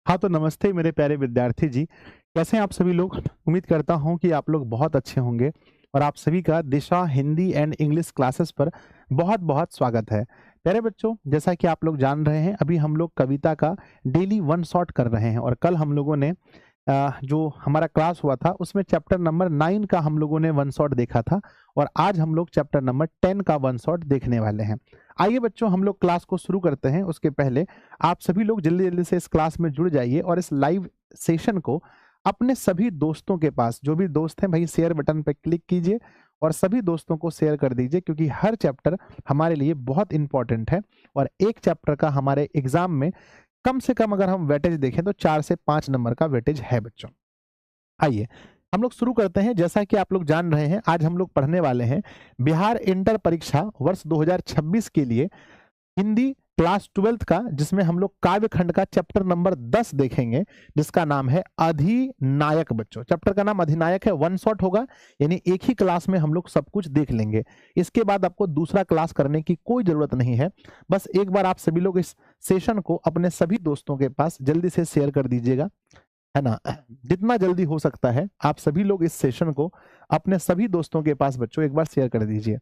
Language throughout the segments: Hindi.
हाँ, तो नमस्ते मेरे प्यारे विद्यार्थी जी। कैसे हैं आप सभी लोग? उम्मीद करता हूँ कि आप लोग बहुत अच्छे होंगे और आप सभी का दिशा हिंदी एंड इंग्लिश क्लासेस पर बहुत-बहुत स्वागत है। प्यारे बच्चों, जैसा कि आप लोग जान रहे हैं, अभी हम लोग कविता का डेली वन शॉट कर रहे हैं और कल हम लोगों ने जो हमारा क्लास हुआ था उसमें चैप्टर नंबर 9 का हम लोगों ने वन शॉट देखा था और आज हम लोग चैप्टर नंबर 10 का वन शॉट देखने वाले हैं। आइए बच्चों, हम लोग क्लास को शुरू करते हैं। उसके पहले आप सभी लोग जल्दी-जल्दी से इस क्लास में जुड़ जाइए और इस लाइव सेशन को अपने सभी दोस्तों के पास, जो भी दोस्त हैं भाई, शेयर बटन पे क्लिक कीजिए और सभी दोस्तों को शेयर कर दीजिए, क्योंकि हर चैप्टर हमारे लिए बहुत इंपॉर्टेंट है और एक चैप्टर का हमारे एग्जाम में कम से कम अगर हम वेटेज देखें तो 4 से 5 नंबर का वेटेज है बच्चों। आइए हम लोग शुरू करते हैं। जैसा कि आप लोग जान रहे हैं, आज हम लोग पढ़ने वाले हैं बिहार इंटर परीक्षा वर्ष 2026 के लिए हिंदी क्लास 12th का, जिसमें हम लोग काव्य खंड का चैप्टर नंबर 10 देखेंगे, जिसका नाम है अधिनायक। बच्चों, चैप्टर का नाम अधिनायक है। वन शॉट होगा, यानी एक ही क्लास में हम लोग सब कुछ देख लेंगे। इसके बाद आपको दूसरा क्लास करने की कोई जरूरत नहीं है। बस एक बार आप सभी लोग इस सेशन को अपने सभी दोस्तों के पास जल्दी से शेयर कर दीजिएगा, है ना। जितना जल्दी हो सकता है आप सभी लोग इस सेशन को अपने सभी दोस्तों के पास बच्चों एक बार शेयर कर दीजिए,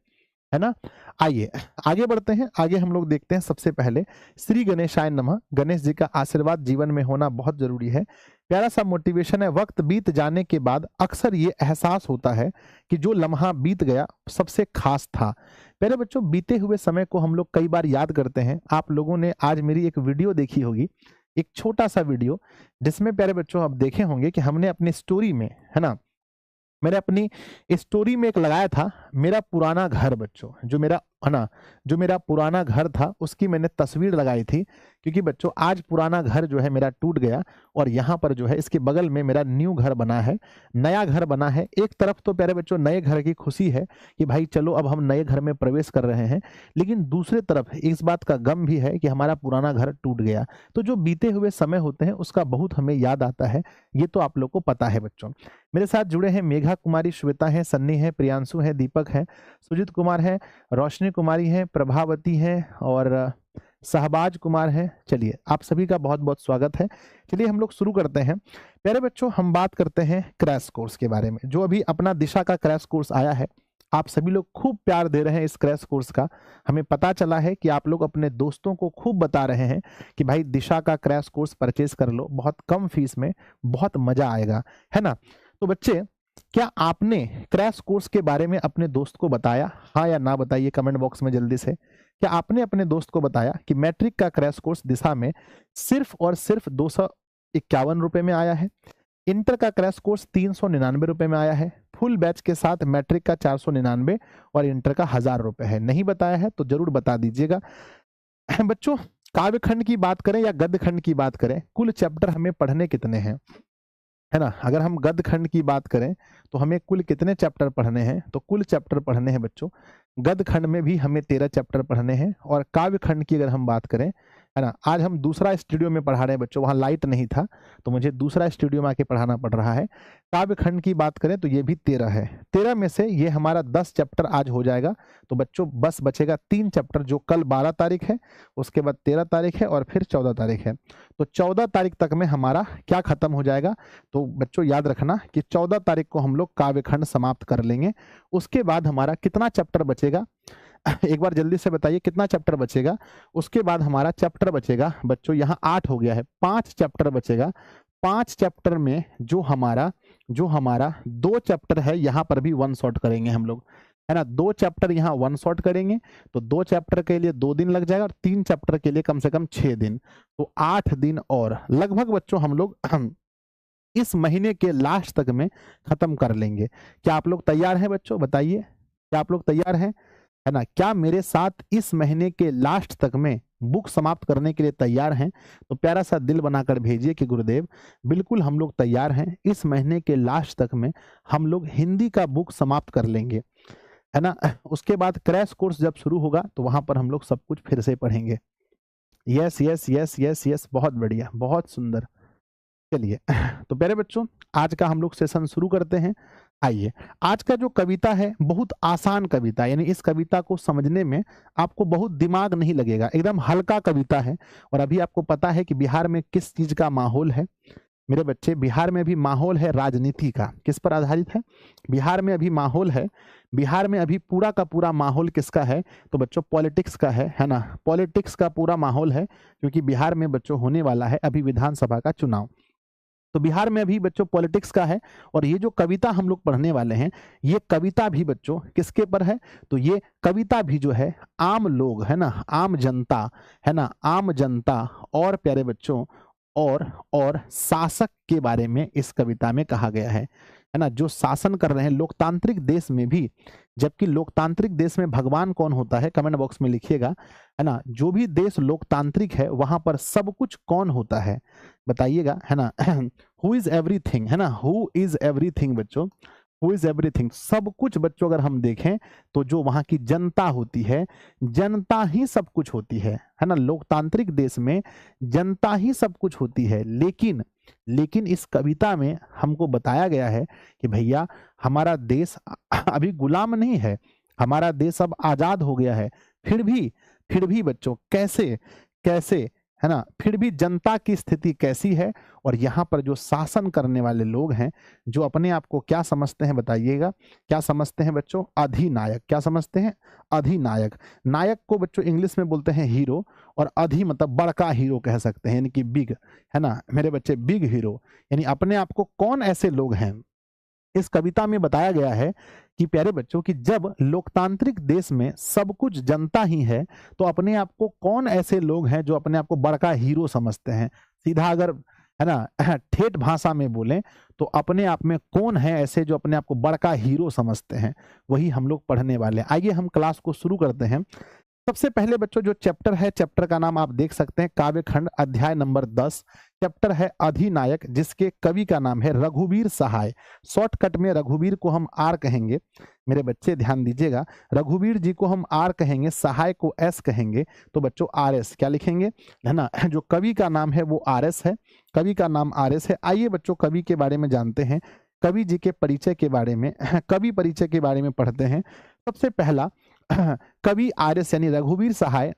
है ना। आइए आगे बढ़ते हैं। आगे हम लोग देखते हैं सबसे पहले श्री गणेशाय नमः। गणेश जी का आशीर्वाद जीवन में होना बहुत जरूरी है। प्यारा सा मोटिवेशन है। वक्त बीत जाने के बाद अक्सर ये एहसास होता है कि जो लम्हा बीत गया सबसे खास था। प्यारे बच्चों, बीते हुए समय को हम लोग कई बार याद करते हैं। आप लोगों ने आज मेरी एक वीडियो देखी होगी, एक छोटा सा वीडियो, जिसमें प्यारे बच्चों आप देखे होंगे कि हमने अपनी स्टोरी में, है ना, मैंने अपनी स्टोरी में एक लगाया था मेरा पुराना घर। बच्चों, जो मेरा, है ना, जो मेरा पुराना घर था उसकी मैंने तस्वीर लगाई थी, क्योंकि बच्चों आज पुराना घर जो है मेरा टूट गया और यहाँ पर जो है इसके बगल में मेरा न्यू घर बना है, नया घर बना है। एक तरफ तो प्यारे बच्चों नए घर की खुशी है कि भाई चलो अब हम नए घर में प्रवेश कर रहे हैं, लेकिन दूसरे तरफ इस बात का गम भी है कि हमारा पुराना घर टूट गया। तो जो बीते हुए समय होते हैं उसका बहुत हमें याद आता है, ये तो आप लोग को पता है बच्चों। मेरे साथ जुड़े हैं मेघा कुमारी, श्वेता है, सन्नी है, प्रियांशु है, दीपक है, सुजीत कुमार है, रोशनी कुमारी है, प्रभावती है और सहबाज कुमार है। चलिए आप सभी का बहुत बहुत स्वागत है। चलिए हम लोग शुरू करते हैं। प्यारे बच्चों, हम बात करते हैं क्रैश कोर्स के बारे में, जो अभी अपना दिशा का क्रैश कोर्स आया है। आप सभी लोग खूब प्यार दे रहे हैं इस क्रैश कोर्स का। हमें पता चला है कि आप लोग अपने दोस्तों को खूब बता रहे हैं कि भाई दिशा का क्रैश कोर्स परचेज कर लो, बहुत कम फीस में बहुत मजा आएगा, है ना। तो बच्चे, क्या आपने क्रैश कोर्स के बारे में अपने दोस्त को बताया? हाँ या ना बताइए कमेंट बॉक्स में जल्दी से। क्या आपने अपने दोस्त को बताया कि मैट्रिक का क्रैश कोर्स दिशा में सिर्फ और सिर्फ 251 रुपए में आया है? इंटर का क्रैश कोर्स 399 रुपए में आया है। फुल बैच के साथ मैट्रिक का 499 और इंटर का 1000 रुपए है। नहीं बताया है तो जरूर बता दीजिएगा। बच्चों, काव्य खंड की बात करें या गद्य खंड की बात करें, कुल चैप्टर हमें पढ़ने कितने हैं, है ना। अगर हम गद्य खंड की बात करें तो हमें कुल कितने चैप्टर पढ़ने हैं, तो कुल चैप्टर पढ़ने हैं बच्चों, गद्य खंड में भी हमें 13 चैप्टर पढ़ने हैं। और काव्य खंड की अगर हम बात करें, है ना, आज हम दूसरा स्टूडियो में पढ़ा रहे हैं बच्चों, वहाँ लाइट नहीं था तो मुझे दूसरा स्टूडियो में आके पढ़ाना पड़ रहा है। काव्य खंड की बात करें तो ये भी 13 है। 13 में से ये हमारा 10 चैप्टर आज हो जाएगा, तो बच्चों बस बचेगा 3 चैप्टर, जो कल 12 तारीख है, उसके बाद 13 तारीख है और फिर 14 तारीख है। तो 14 तारीख तक में हमारा क्या खत्म हो जाएगा? तो बच्चों याद रखना कि 14 तारीख को हम लोग काव्य खंड समाप्त कर लेंगे। उसके बाद हमारा कितना चैप्टर बचेगा? एक बार जल्दी से बताइए कितना चैप्टर बचेगा। उसके बाद हमारा चैप्टर बचेगा बच्चों, यहाँ 8 हो गया है, 5 चैप्टर बचेगा। 5 चैप्टर में जो हमारा 2 चैप्टर है, यहाँ पर भी वन शॉट करेंगे हम लोग, है ना। 2 चैप्टर यहाँ वन शॉट करेंगे, तो 2 चैप्टर के लिए 2 दिन लग जाएगा और 3 चैप्टर के लिए कम से कम 6 दिन, तो 8 दिन और लगभग बच्चों हम लोग इस महीने के लास्ट तक में खत्म कर लेंगे। क्या आप लोग तैयार हैं बच्चों? बताइए, क्या आप लोग तैयार हैं, है ना। क्या मेरे साथ इस महीने के लास्ट तक में बुक समाप्त करने के लिए तैयार हैं? तो प्यारा सा दिल बनाकर भेजिए कि गुरुदेव बिल्कुल हम लोग तैयार हैं। इस महीने के लास्ट तक में हम लोग हिंदी का बुक समाप्त कर लेंगे, है ना। उसके बाद क्रैश कोर्स जब शुरू होगा तो वहां पर हम लोग सब कुछ फिर से पढ़ेंगे। Yes yes yes yes yes, बहुत बढ़िया, बहुत सुंदर। चलिए तो प्यारे बच्चों, आज का हम लोग सेशन शुरू करते हैं। आइए, आज का जो कविता है बहुत आसान कविता, यानी इस कविता को समझने में आपको बहुत दिमाग नहीं लगेगा, एकदम हल्का कविता है। और अभी आपको पता है कि बिहार में किस चीज का माहौल है मेरे बच्चे? बिहार में अभी माहौल है राजनीति का। किस पर आधारित है? बिहार में अभी माहौल है, बिहार में अभी पूरा का पूरा माहौल किसका है? तो बच्चों पॉलिटिक्स का है ना? पॉलिटिक्स का पूरा माहौल है, क्योंकि बिहार में बच्चों होने वाला है अभी विधानसभा का चुनाव। तो बिहार में अभी बच्चों पॉलिटिक्स का है। और ये जो कविता हम लोग पढ़ने वाले हैं, ये कविता भी बच्चों किसके पर है? तो ये कविता भी जो है आम लोग, है ना, आम जनता, है ना, आम जनता और प्यारे बच्चों और शासक के बारे में इस कविता में कहा गया है ना, जो शासन कर रहे हैं लोकतांत्रिक देश में भी। जबकि लोकतांत्रिक देश में भगवान कौन होता है? कमेंट बॉक्स में लिखिएगा, है ना। जो भी देश लोकतांत्रिक है वहां पर सब कुछ कौन होता है? बताइएगा, है ना। हु इज एवरीथिंग, है ना, हु इज एवरीथिंग बच्चों, हु इज एवरीथिंग, सब कुछ बच्चों अगर हम देखें तो जो वहां की जनता होती है, जनता ही सब कुछ होती है ना। लोकतांत्रिक देश में जनता ही सब कुछ होती है। लेकिन इस कविता में हमको बताया गया है कि भैया हमारा देश अभी गुलाम नहीं है, हमारा देश अब आजाद हो गया है। फिर भी बच्चों कैसे कैसे, है ना, फिर भी जनता की स्थिति कैसी है? और यहाँ पर जो शासन करने वाले लोग हैं, जो अपने आप को क्या समझते हैं बताइएगा? क्या समझते हैं बच्चों? अधिनायक। क्या समझते हैं? अधिनायक। नायक को बच्चों इंग्लिश में बोलते हैं हीरो, और अधि मतलब बड़का हीरो कह सकते हैं, यानी कि बिग, है ना मेरे बच्चे, बिग हीरो। यानी अपने आप को कौन ऐसे लोग हैं? इस कविता में बताया गया है कि प्यारे बच्चों कि जब लोकतांत्रिक देश में सब कुछ जनता ही है, तो अपने आप को कौन ऐसे लोग हैं जो अपने आप को बड़का हीरो समझते हैं? सीधा अगर, है ना, ठेठ भाषा में बोलें तो अपने आप में कौन है ऐसे जो अपने आप को बड़का हीरो समझते हैं? वही हम लोग पढ़ने वाले हैं। आइए हम क्लास को शुरू करते हैं। सबसे पहले बच्चों जो चैप्टर है, चैप्टर का नाम आप देख सकते हैं काव्यखंड, अध्याय नंबर 10। चैप्टर है अधिनायक, जिसके कवि का नाम है रघुवीर सहाय। शॉर्टकट में रघुवीर को हम आर कहेंगे। मेरे बच्चे ध्यान दीजिएगा, रघुवीर जी को हम आर कहेंगे, सहाय को एस कहेंगे। तो बच्चों आर एस क्या लिखेंगे, है ना। जो कवि का नाम है वो आर एस है, कवि का नाम आर एस है। आइए बच्चों कवि के बारे में जानते हैं, कवि जी के परिचय के बारे में, कवि परिचय के बारे में पढ़ते हैं। सबसे पहला कवि आर एस यानी रघुवीर सहाय।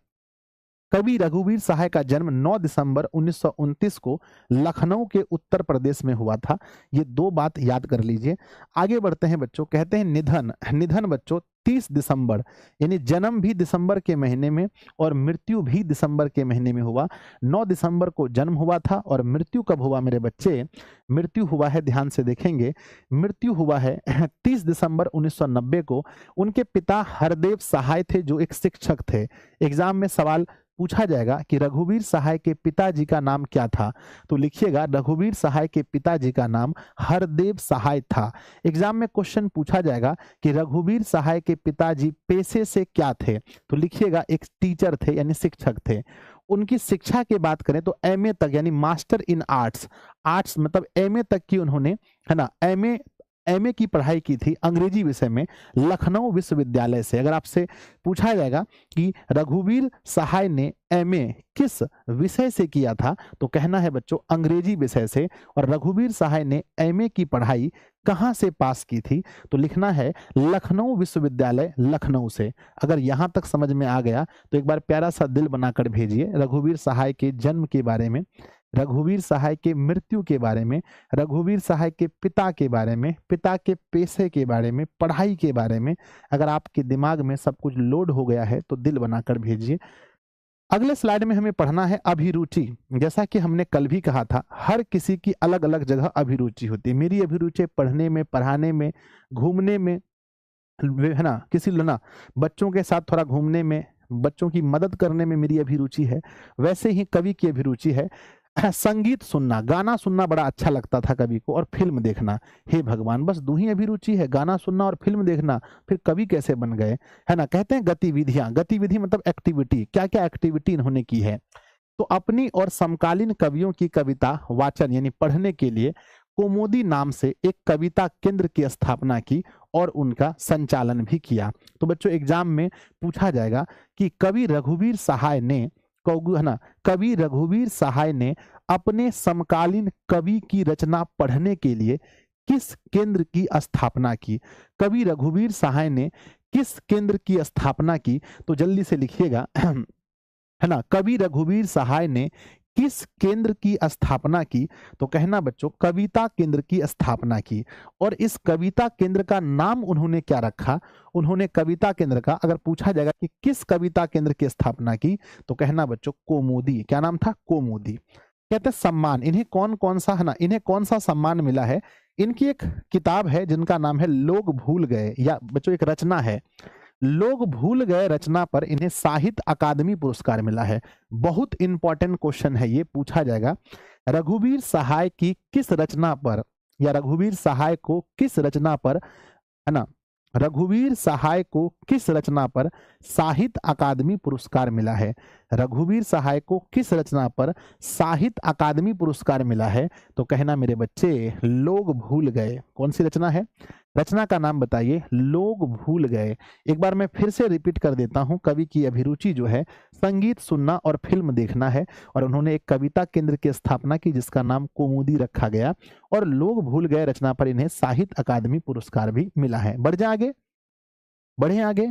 कवि रघुवीर सहाय का जन्म 9 दिसंबर 1929 को लखनऊ के उत्तर प्रदेश में हुआ था। ये दो बात याद कर लीजिए। आगे बढ़ते हैं बच्चों, कहते हैं निधन बच्चों 30 दिसंबर, यानी जन्म भी दिसंबर के महीने में और मृत्यु भी दिसंबर के महीने में हुआ। 9 दिसंबर को जन्म हुआ था और मृत्यु कब हुआ मेरे बच्चे? मृत्यु हुआ है, ध्यान से देखेंगे, मृत्यु हुआ है 30 दिसंबर 1990 को। उनके पिता हरदेव सहाय थे, जो एक शिक्षक थे। एग्जाम में सवाल पूछा जाएगा कि रघुवीर सहाय के पिताजी का नाम क्या था? तो लिखिएगा रघुवीर सहाय के पिताजी का नाम हरदेव सहाय था। एग्जाम में क्वेश्चन पूछा जाएगा कि रघुवीर सहाय के पिताजी पेशे से क्या थे? तो लिखिएगा एक टीचर थे, यानी शिक्षक थे। उनकी शिक्षा की बात करें तो एमए तक, यानी मास्टर इन आर्ट्स, आर्ट्स मतलब एमए तक की उन्होंने, है ना, एमए की पढ़ाई की थी अंग्रेजी विषय में लखनऊ विश्वविद्यालय से। अगर आपसे पूछा जाएगा कि रघुवीर सहाय ने एमए किस विषय से किया था, तो कहना है बच्चों अंग्रेजी विषय से। और रघुवीर सहाय ने एमए की पढ़ाई कहां से पास की थी? तो लिखना है लखनऊ विश्वविद्यालय लखनऊ से। अगर यहां तक समझ में आ गया तो एक बार प्यारा सा दिल बनाकर भेजिए। रघुवीर सहाय के जन्म के बारे में, रघुवीर सहाय के मृत्यु के बारे में, रघुवीर सहाय के पिता के बारे में, पिता के पेशे के बारे में, पढ़ाई के बारे में। अगर आपके दिमाग में सब कुछ लोड हो गया है तो दिल बनाकर भेजिए। अगले स्लाइड में हमें पढ़ना है अभिरुचि। जैसा कि हमने कल भी कहा था, हर किसी की अलग अलग जगह अभिरुचि होती है। मेरी अभिरुचि पढ़ने में, पढ़ाने में, घूमने में, है ना, किसी ना बच्चों के साथ थोड़ा घूमने में, बच्चों की मदद करने में मेरी अभिरुचि है। वैसे ही कवि की अभिरुचि है संगीत सुनना, गाना सुनना बड़ा अच्छा लगता था कवि को, और फिल्म देखना। हे भगवान, बस दो ही अभिरुचि है, गाना सुनना और फिल्म देखना, फिर कवि कैसे बन गए, है ना। कहते हैं गतिविधियां, गतिविधि मतलब एक्टिविटी, क्या क्या एक्टिविटी इन्होंने की है। तो अपनी और समकालीन कवियों की कविता वाचन यानी पढ़ने के लिए कौमुदी नाम से एक कविता केंद्र की स्थापना की और उनका संचालन भी किया। तो बच्चों एग्जाम में पूछा जाएगा कि कवि रघुवीर सहाय ने, है ना, कवि रघुवीर सहाय ने अपने समकालीन कवि की रचना पढ़ने के लिए किस केंद्र की स्थापना की? कवि रघुवीर सहाय ने किस केंद्र की स्थापना की? तो जल्दी से लिखिएगा, है ना। कवि रघुवीर सहाय ने किस केंद्र की स्थापना की? तो कहना बच्चों कविता केंद्र की स्थापना की। और इस कविता केंद्र का नाम उन्होंने क्या रखा? उन्होंने कविता केंद्र का, अगर पूछा जाएगा कि किस कविता केंद्र की स्थापना की, तो कहना बच्चों कौमुदी। क्या नाम था? कौमुदी। कहते हैं सम्मान, इन्हें कौन कौन सा, है ना, इन्हें कौन सा सम्मान मिला है? इनकी एक किताब है जिनका नाम है लोग भूल गए, या बच्चों एक रचना है लोग भूल गए, रचना पर इन्हें साहित्य अकादमी पुरस्कार मिला है। बहुत इंपॉर्टेंट क्वेश्चन है, ये पूछा जाएगा। रघुवीर सहाय की किस रचना पर, या रघुवीर सहाय को किस रचना पर, है ना, रघुवीर सहाय को किस रचना पर साहित्य अकादमी पुरस्कार मिला है? रघुवीर सहाय को किस रचना पर साहित्य अकादमी पुरस्कार मिला है? तो कहना मेरे बच्चे लोग भूल गए। कौन सी रचना है? रचना का नाम बताइए। लोग भूल गए। एक बार मैं फिर से रिपीट कर देता हूं, कवि की अभिरुचि जो है संगीत सुनना और फिल्म देखना है, और उन्होंने एक कविता केंद्र की स्थापना की जिसका नाम कौमुदी रखा गया, और लोग भूल गए रचना पर इन्हें साहित्य अकादमी पुरस्कार भी मिला है। बढ़ जाए आगे, बढ़े आगे,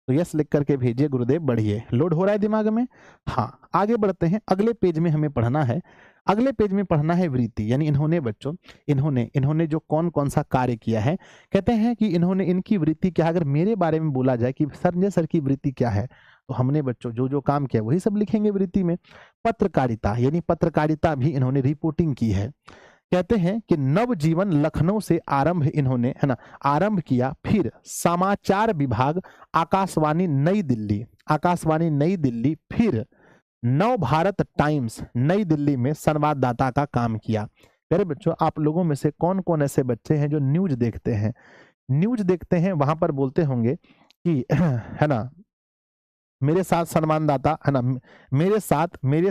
तो यस लिख करके भेजिए गुरुदेव, बढ़िए। लोड हो रहा है दिमाग में? हाँ, आगे बढ़ते हैं। अगले पेज में हमें पढ़ना है, अगले पेज में पढ़ना है वृत्ति, यानी इन्होंने बच्चों, इन्होंने जो कौन कौन सा कार्य किया है। कहते हैं कि इन्होंने, इनकी वृत्ति क्या है? अगर मेरे बारे में बोला जाए कि संजय सर की वृत्ति क्या है, तो हमने बच्चों जो जो काम किया वही सब लिखेंगे वृत्ति में। पत्रकारिता, यानी पत्रकारिता भी इन्होंने रिपोर्टिंग की है। कहते हैं कि नवजीवन लखनऊ से आरंभ इन्होंने, है ना, आरंभ किया, फिर समाचार विभाग आकाशवाणी नई दिल्ली, आकाशवाणी नई दिल्ली, फिर नव भारत टाइम्स नई दिल्ली में संवाददाता का काम किया। प्यारे बच्चों, आप लोगों में से कौन कौन ऐसे बच्चे हैं जो न्यूज देखते हैं? न्यूज देखते हैं, वहां पर बोलते होंगे कि है ना, मेरे साथ संवाददाता, है ना, मेरे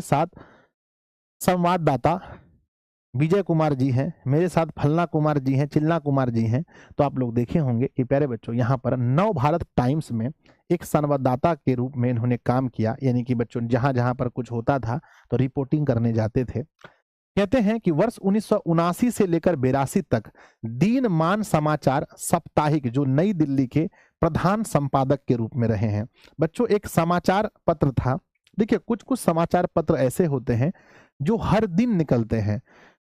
साथ संवाददाता विजय कुमार जी हैं, मेरे साथ फलना कुमार जी हैं, चिल्ला कुमार जी हैं। तो आप लोग देखे होंगे कि प्यारे बच्चों यहाँ पर नव भारत टाइम्स में एक संवाददाता के रूप में इन्होंने काम किया, यानी कि बच्चों जहां जहां पर कुछ होता था तो रिपोर्टिंग करने जाते थे। कहते हैं कि वर्ष 1979 से लेकर 82 तक दीनमान समाचार साप्ताहिक जो नई दिल्ली के प्रधान संपादक के रूप में रहे हैं। बच्चों एक समाचार पत्र था। देखिए कुछ कुछ समाचार पत्र ऐसे होते हैं जो हर दिन निकलते हैं,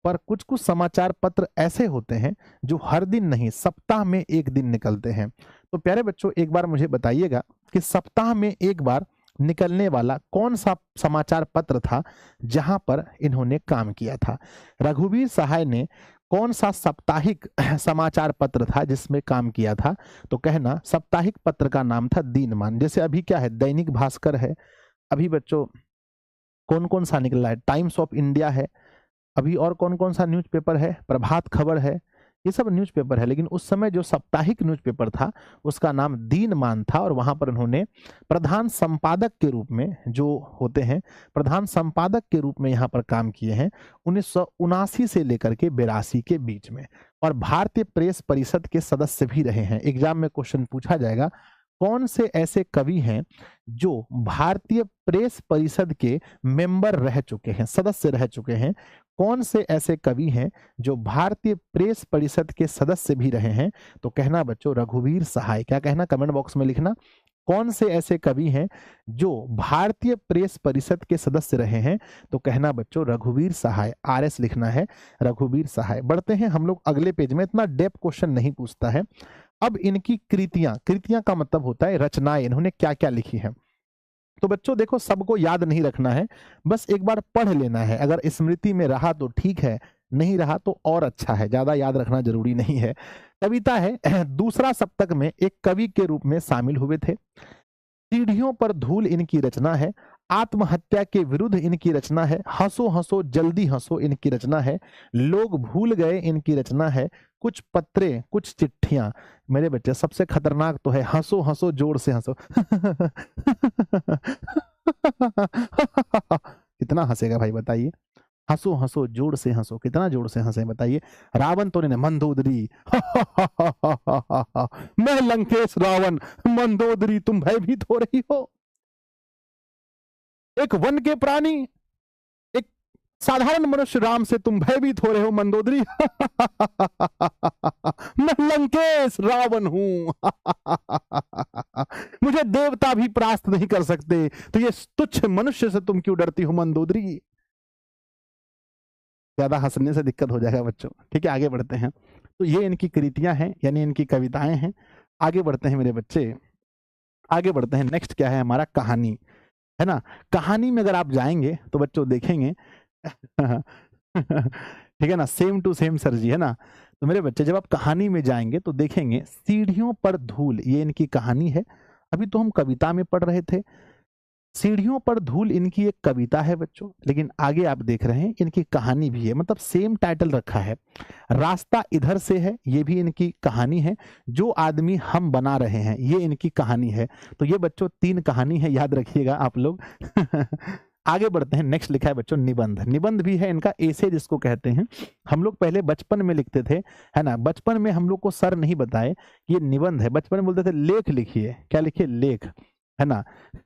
पर कुछ कुछ समाचार पत्र ऐसे होते हैं जो हर दिन नहीं, सप्ताह में एक दिन निकलते हैं। तो प्यारे बच्चों एक बार मुझे बताइएगा कि सप्ताह में एक बार निकलने वाला कौन सा समाचार पत्र था जहां पर इन्होंने काम किया था? रघुवीर सहाय ने कौन सा साप्ताहिक समाचार पत्र था जिसमें काम किया था? तो कहना साप्ताहिक पत्र का नाम था दीनमान। जैसे अभी क्या है, दैनिक भास्कर है। अभी बच्चों कौन कौन सा निकला है? टाइम्स ऑफ इंडिया है। अभी और कौन कौन सा न्यूज़पेपर है? प्रभात खबर है। ये सब न्यूज़पेपर है, लेकिन उस समय जो साप्ताहिक न्यूज़पेपर था उसका नाम दीनमान था, और वहां पर उन्होंने प्रधान संपादक के रूप में, जो होते हैं प्रधान संपादक के रूप में यहाँ पर काम किए हैं 1979 से लेकर के 82 के बीच में। और भारतीय प्रेस परिषद के सदस्य भी रहे हैं। एग्जाम में क्वेश्चन पूछा जाएगा कौन से ऐसे कवि हैं जो भारतीय प्रेस परिषद के मेंबर रह चुके हैं, सदस्य रह चुके हैं? कौन से ऐसे कवि हैं जो भारतीय प्रेस परिषद के सदस्य भी रहे हैं? तो कहना बच्चों रघुवीर सहाय। क्या कहना? कमेंट बॉक्स में लिखना कौन से ऐसे कवि हैं जो भारतीय प्रेस परिषद के सदस्य रहे हैं? तो कहना बच्चों रघुवीर सहाय। RS लिखना है, रघुवीर सहाय। बढ़ते हैं हम लोग अगले पेज में। इतना डेप्थ क्वेश्चन नहीं पूछता है। अब इनकी कृतियां, कृतियां का मतलब होता है रचनाएं, इन्होंने क्या क्या लिखी है। तो बच्चों देखो सबको याद नहीं रखना है, बस एक बार पढ़ लेना है। अगर स्मृति में रहा तो ठीक है, नहीं रहा तो और अच्छा है, ज्यादा याद रखना जरूरी नहीं है। कविता है दूसरा सप्तक में एक कवि के रूप में शामिल हुए थे। सीढ़ियों पर धूल इनकी रचना है। आत्महत्या के विरुद्ध इनकी रचना है। हंसो हंसो जल्दी हंसो इनकी रचना है। लोग भूल गए इनकी रचना है। कुछ पत्रे कुछ चिट्ठियां। मेरे बच्चे सबसे खतरनाक तो है हंसो हंसो जोर से हंसो कितना हंसेगा भाई बताइए? हंसो हंसो जोर से हंसो, कितना जोर से हंसे बताइए? रावण तो नहीं, मंदोदरी मैं लंकेश रावण, मंदोदरी तुम भयभीत हो रही हो। एक वन के प्राणी, एक साधारण मनुष्य राम से तुम भयभीत हो रहे हो मंदोदरी। मैं लंकेश रावण हूं। मुझे देवता भी परास्त नहीं कर सकते, तो ये तुच्छ मनुष्य से तुम क्यों डरती हो मंदोदरी। ज्यादा हंसने से दिक्कत हो जाएगा बच्चों, ठीक है, आगे बढ़ते हैं। तो ये इनकी कृतियां हैं, यानी इनकी कविताएं हैं। आगे बढ़ते हैं मेरे बच्चे, आगे बढ़ते हैं। नेक्स्ट क्या है हमारा, कहानी, है ना। कहानी में अगर आप जाएंगे तो बच्चों देखेंगे ठीक है ना, सेम टू सेम सर जी, है ना। तो मेरे बच्चे जब आप कहानी में जाएंगे तो देखेंगे सीढ़ियों पर धूल, ये इनकी कहानी है। अभी तो हम कविता में पढ़ रहे थे, सीढ़ियों पर धूल इनकी एक कविता है बच्चों, लेकिन आगे आप देख रहे हैं इनकी कहानी भी है, मतलब सेम टाइटल रखा है। रास्ता इधर से है, ये भी इनकी कहानी है। जो आदमी हम बना रहे हैं, ये इनकी कहानी है। तो ये बच्चों 3 कहानी है, याद रखिएगा आप लोग। आगे बढ़ते हैं। नेक्स्ट लिखा है बच्चों निबंध। निबंध भी है इनका, ऐसे जिसको कहते हैं। हम लोग पहले बचपन में लिखते थे, है ना। बचपन में हम लोग को सर नहीं बताए कि ये निबंध है, बचपन में बोलते थे लेख लिखिए। क्या लिखिए, लेख, है ना।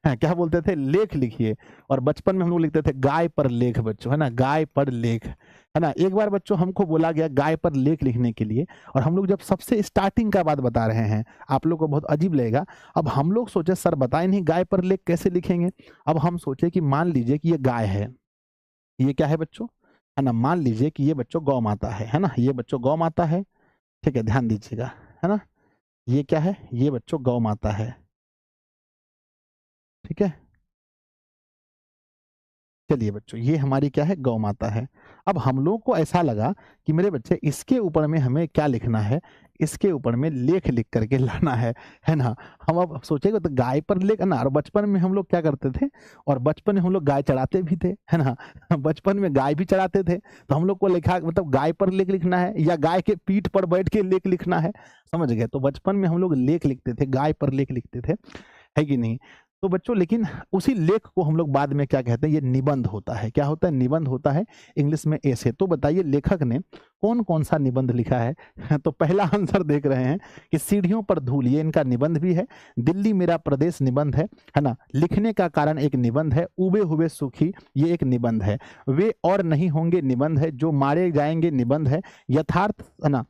क्या बोलते थे, लेख लिखिए। और बचपन में हम लोग लिखते थे गाय पर लेख बच्चों, है ना, गाय पर लेख, है ना। एक बार बच्चों हमको बोला गया गाय पर लेख लिखने के लिए, और हम लोग जब सबसे स्टार्टिंग का बात बता रहे हैं, आप लोग को बहुत अजीब लगेगा। अब हम लोग सोचे सर बताए नहीं गाय पर लेख कैसे लिखेंगे। अब हम सोचे कि मान लीजिए कि ये गाय है, ये क्या है बच्चों, है ना। मान लीजिए कि ये बच्चों गौ माता है ना, ये बच्चों गौ माता है, ठीक है, ध्यान दीजिएगा, है ना। ये क्या है, ये बच्चों गौ माता है, ठीक है। चलिए बच्चों, ये हमारी क्या है, गौ माता है। अब हम लोग को ऐसा लगा कि मेरे बच्चे इसके ऊपर में हमें क्या लिखना है, इसके ऊपर में लेख लिख करके लाना है ना। हम अब सोचेंगे तो गाय पर लेख ना। और बचपन में हम लोग क्या करते थे, और बचपन में हम लोग गाय चढ़ाते भी थे, है ना। बचपन में गाय भी चढ़ाते थे, तो हम लोग को लिखा मतलब गाय पर लेख लिखना है या गाय के पीठ पर बैठ के लेख लिखना है, समझ गए। तो बचपन में हम लोग लेख लिखते थे, गाय पर लेख लिखते थे, है कि नहीं। तो बच्चों लेकिन उसी लेख को हम लोग बाद में क्या कहते हैं, ये निबंध होता है। क्या होता है, निबंध होता है, इंग्लिश में ऐसे। तो बताइए लेखक ने कौन कौन सा निबंध लिखा है। तो पहला आंसर देख रहे हैं कि सीढ़ियों पर धूल, ये इनका निबंध भी है। दिल्ली मेरा प्रदेश निबंध है ना। लिखने का कारण एक निबंध है। उबे हुए सुखी, ये एक निबंध है। वे और नहीं होंगे निबंध है। जो मारे जाएंगे निबंध है। यथार्थ, है ना,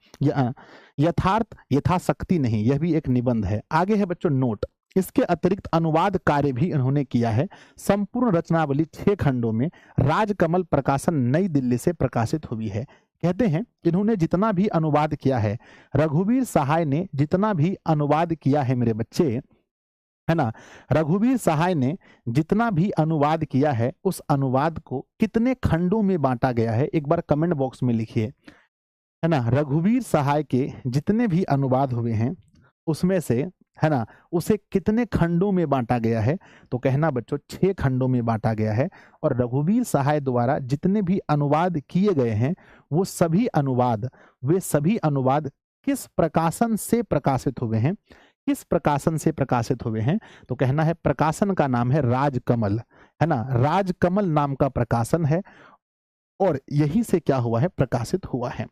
यथार्थ यथाशक्ति नहीं, यह भी एक निबंध है। आगे है बच्चों नोट। इसके अतिरिक्त अनुवाद कार्य भी इन्होंने किया है। संपूर्ण रचनावली 6 खंडों में राजकमल प्रकाशन नई दिल्ली से प्रकाशित हुई है। कहते हैं इन्होंने जितना भी अनुवाद किया है, रघुवीर सहाय ने जितना भी अनुवाद किया है मेरे बच्चे, है ना, रघुवीर सहाय ने जितना भी अनुवाद किया है, उस अनुवाद को कितने खंडों में बांटा गया है, एक बार कमेंट बॉक्स में लिखिए, है ना। रघुवीर सहाय के जितने भी अनुवाद हुए हैं उसमें से, है ना, उसे कितने खंडों में बांटा गया है। तो कहना बच्चों 6 खंडों में बांटा गया है। और रघुवीर सहाय द्वारा जितने भी अनुवाद किए गए हैं, वो सभी अनुवाद, वे सभी अनुवाद किस प्रकाशन से प्रकाशित हुए हैं, किस प्रकाशन से प्रकाशित हुए हैं। तो कहना है प्रकाशन का नाम है राजकमल, है ना, राजकमल नाम का प्रकाशन है, और यही से क्या हुआ है, प्रकाशित हुआ है।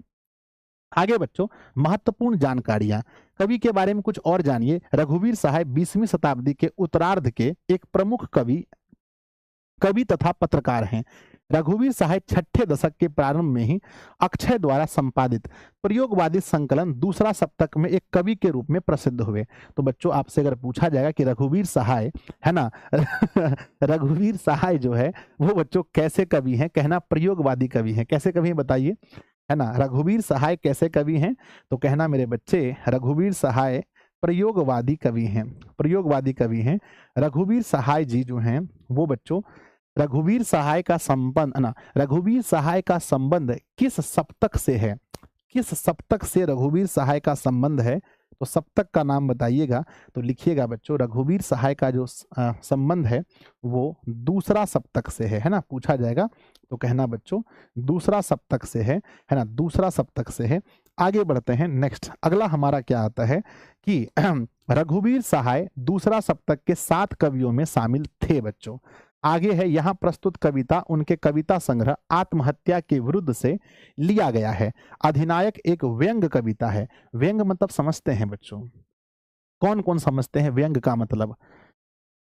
आगे बच्चों महत्वपूर्ण जानकारियां, कवि के बारे में कुछ और जानिए। रघुवीर सहाय 20वीं शताब्दी के उत्तरार्ध के एक प्रमुख कवि कवि तथा पत्रकार हैं। रघुवीर सहाय 6ठे दशक के प्रारंभ में ही अक्षय द्वारा संपादित प्रयोगवादी संकलन दूसरा सप्तक में एक कवि के रूप में प्रसिद्ध हुए। तो बच्चों आपसे अगर पूछा जाएगा कि रघुवीर सहाय, है ना, रघुवीर सहाय जो है वो बच्चों कैसे कवि हैं, कहना प्रयोगवादी कवि हैं। कैसे कवि हैं बताइए, है ना, रघुवीर सहाय कैसे कवि हैं। तो कहना मेरे बच्चे रघुवीर सहाय प्रयोगवादी कवि हैं, प्रयोगवादी कवि हैं। रघुवीर सहाय जी जो हैं वो बच्चों, रघुवीर सहाय का संबंध, ना, रघुवीर सहाय का संबंध किस सप्तक से है, किस सप्तक से रघुवीर सहाय का संबंध है। तो सप्तक का नाम बताइएगा। तो लिखिएगा बच्चों रघुवीर सहाय का जो संबंध है वो दूसरा सप्तक से है ना, पूछा जाएगा तो कहना बच्चों दूसरा सप्तक से है ना, दूसरा सप्तक से है। आगे बढ़ते हैं। नेक्स्ट अगला हमारा क्या आता है कि रघुवीर सहाय दूसरा सप्तक के 7 कवियों में शामिल थे बच्चों। आगे है यहाँ प्रस्तुत कविता उनके कविता संग्रह आत्महत्या के विरुद्ध से लिया गया है। अधिनायक एक व्यंग कविता है। व्यंग मतलब समझते हैं बच्चों, कौन कौन समझते हैं व्यंग का मतलब,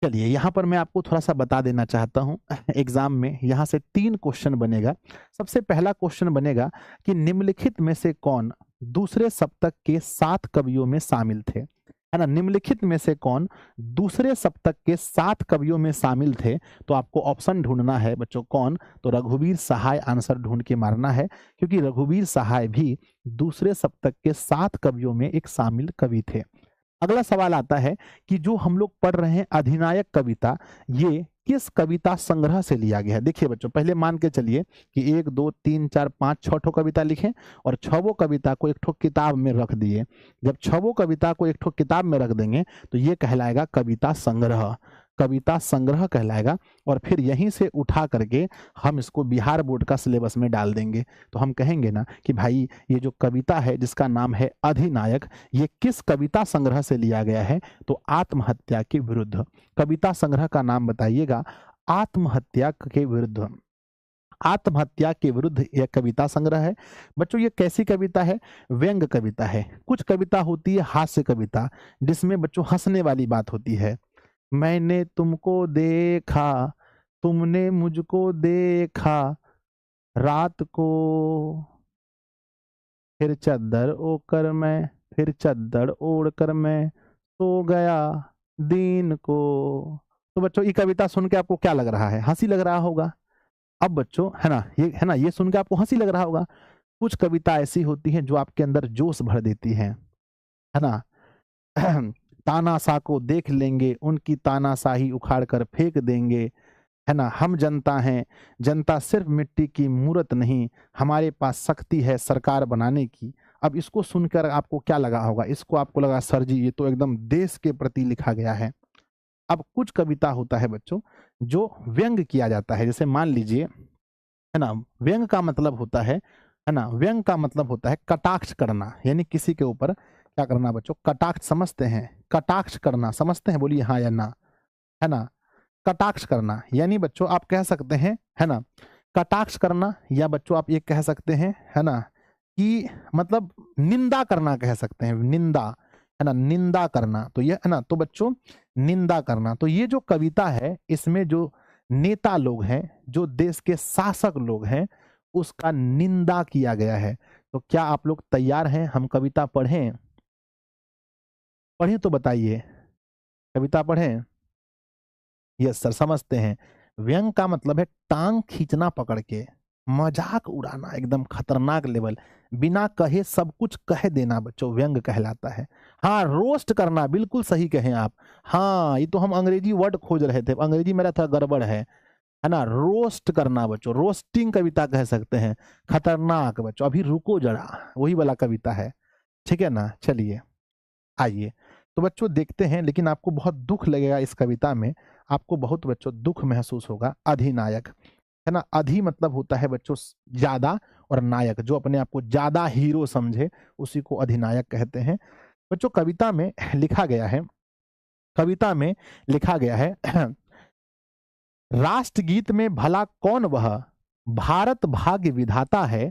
चलिए यहाँ पर मैं आपको थोड़ा सा बता देना चाहता हूँ एग्जाम में यहाँ से 3 क्वेश्चन बनेगा। सबसे पहला क्वेश्चन बनेगा कि निम्नलिखित में से कौन दूसरे सप्तक के 7 कवियों में शामिल थे, है ना। निम्नलिखित में से कौन दूसरे सप्तक के 7 कवियों में शामिल थे, तो आपको ऑप्शन ढूंढना है बच्चों कौन, तो रघुवीर सहाय आंसर ढूंढ के मारना है, क्योंकि रघुवीर सहाय भी दूसरे सप्तक के 7 कवियों में एक शामिल कवि थे। अगला सवाल आता है कि जो हम लोग पढ़ रहे हैं अधिनायक कविता, ये किस कविता संग्रह से लिया गया है। देखिए बच्चों, पहले मान के चलिए कि 1 2 3 4 5 6 ठो कविता लिखें और 6 कविता को एक ठो किताब में रख दिए। जब 6 कविता को एक ठो किताब में रख देंगे तो ये कहलाएगा कविता संग्रह, कविता संग्रह कहलाएगा। और फिर यहीं से उठा करके हम इसको बिहार बोर्ड का सिलेबस में डाल देंगे, तो हम कहेंगे ना कि भाई ये जो कविता है जिसका नाम है अधिनायक, ये किस कविता संग्रह से लिया गया है, तो आत्महत्या के विरुद्ध। कविता संग्रह का नाम बताइएगा, आत्महत्या के विरुद्ध। आत्महत्या के विरुद्ध यह कविता संग्रह है। बच्चों ये कैसी कविता है, व्यंग कविता है। कुछ कविता होती है हास्य कविता, जिसमें बच्चों हंसने वाली बात होती है। मैंने तुमको देखा, तुमने मुझको देखा, रात को फिर चद्दर ओढ़कर मैं, फिर चद्दर ओढ़कर मैं सो गया दिन को। तो बच्चों ये कविता सुन के आपको क्या लग रहा है, हंसी लग रहा होगा। अब बच्चों है ना, ये सुन के आपको हंसी लग रहा होगा। कुछ कविता ऐसी होती हैं जो आपके अंदर जोश भर देती हैं, है ना। तानाशाह को देख लेंगे, उनकी तानाशाही उखाड़ कर फेंक देंगे, है ना। हम जनता हैं, जनता सिर्फ मिट्टी की मूरत नहीं, हमारे पास शक्ति है सरकार बनाने की। अब इसको सुनकर आपको क्या लगा होगा, इसको आपको लगा सर जी ये तो एकदम देश के प्रति लिखा गया है। अब कुछ कविता होता है बच्चों जो व्यंग किया जाता है, जैसे मान लीजिए, है ना, व्यंग का मतलब होता है ना, व्यंग का मतलब होता है कटाक्ष करना, यानी किसी के ऊपर क्या करना बच्चों, कटाक्ष समझते हैं, कटाक्ष करना समझते हैं, बोलिए हाँ या ना, है ना। कटाक्ष करना यानी बच्चों आप कह सकते हैं, है ना, कटाक्ष करना, या बच्चों आप ये कह सकते हैं, है ना, कि मतलब निंदा करना कह सकते हैं, निंदा, है ना, निंदा करना। तो ये है ना, तो बच्चों निंदा करना। तो ये जो कविता है इसमें जो नेता लोग हैं, जो देश के शासक लोग हैं, उसका निंदा किया गया है। तो क्या आप लोग तैयार हैं, हम कविता पढ़ें? पढ़ें तो बताइए, कविता पढ़ें? यस सर, समझते हैं। व्यंग का मतलब है टांग खींचना पकड़ के, मजाक उड़ाना एकदम खतरनाक लेवल, बिना कहे सब कुछ कह देना बच्चों व्यंग कहलाता है। हाँ, रोस्ट करना, बिल्कुल सही कहें आप। हाँ, ये तो हम अंग्रेजी वर्ड खोज रहे थे, अंग्रेजी मेरा थोड़ा गड़बड़ है ना। रोस्ट करना बच्चों, रोस्टिंग कविता कह सकते हैं, खतरनाक बच्चों। अभी रुको जरा, वही वाला कविता है, ठीक है ना। चलिए आइए, तो बच्चों देखते हैं, लेकिन आपको बहुत दुख लगेगा इस कविता में, आपको बहुत बच्चों दुख महसूस होगा। अधिनायक, है ना, अधि मतलब होता है बच्चों ज्यादा, और नायक जो अपने आप को ज्यादा हीरो समझे उसी को अधिनायक कहते हैं। बच्चों कविता में लिखा गया है, कविता में लिखा गया है राष्ट्रगीत में भला कौन वह भारत भाग्य विधाता है,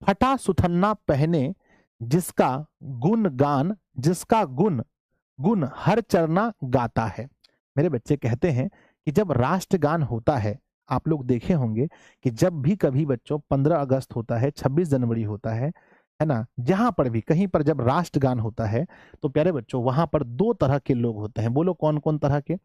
फटा सुथन्ना पहने जिसका गुण गान, जिसका गुण गुण हर चरना गाता है। मेरे बच्चे कहते हैं कि जब राष्ट्रगान होता है, आप लोग देखे होंगे कि जब भी कभी बच्चों 15 अगस्त होता है, 26 जनवरी होता है ना, जहां पर भी कहीं पर जब राष्ट्रगान होता है तो प्यारे बच्चों वहां पर 2 तरह के लोग होते हैं। बोलो कौन कौन तरह के?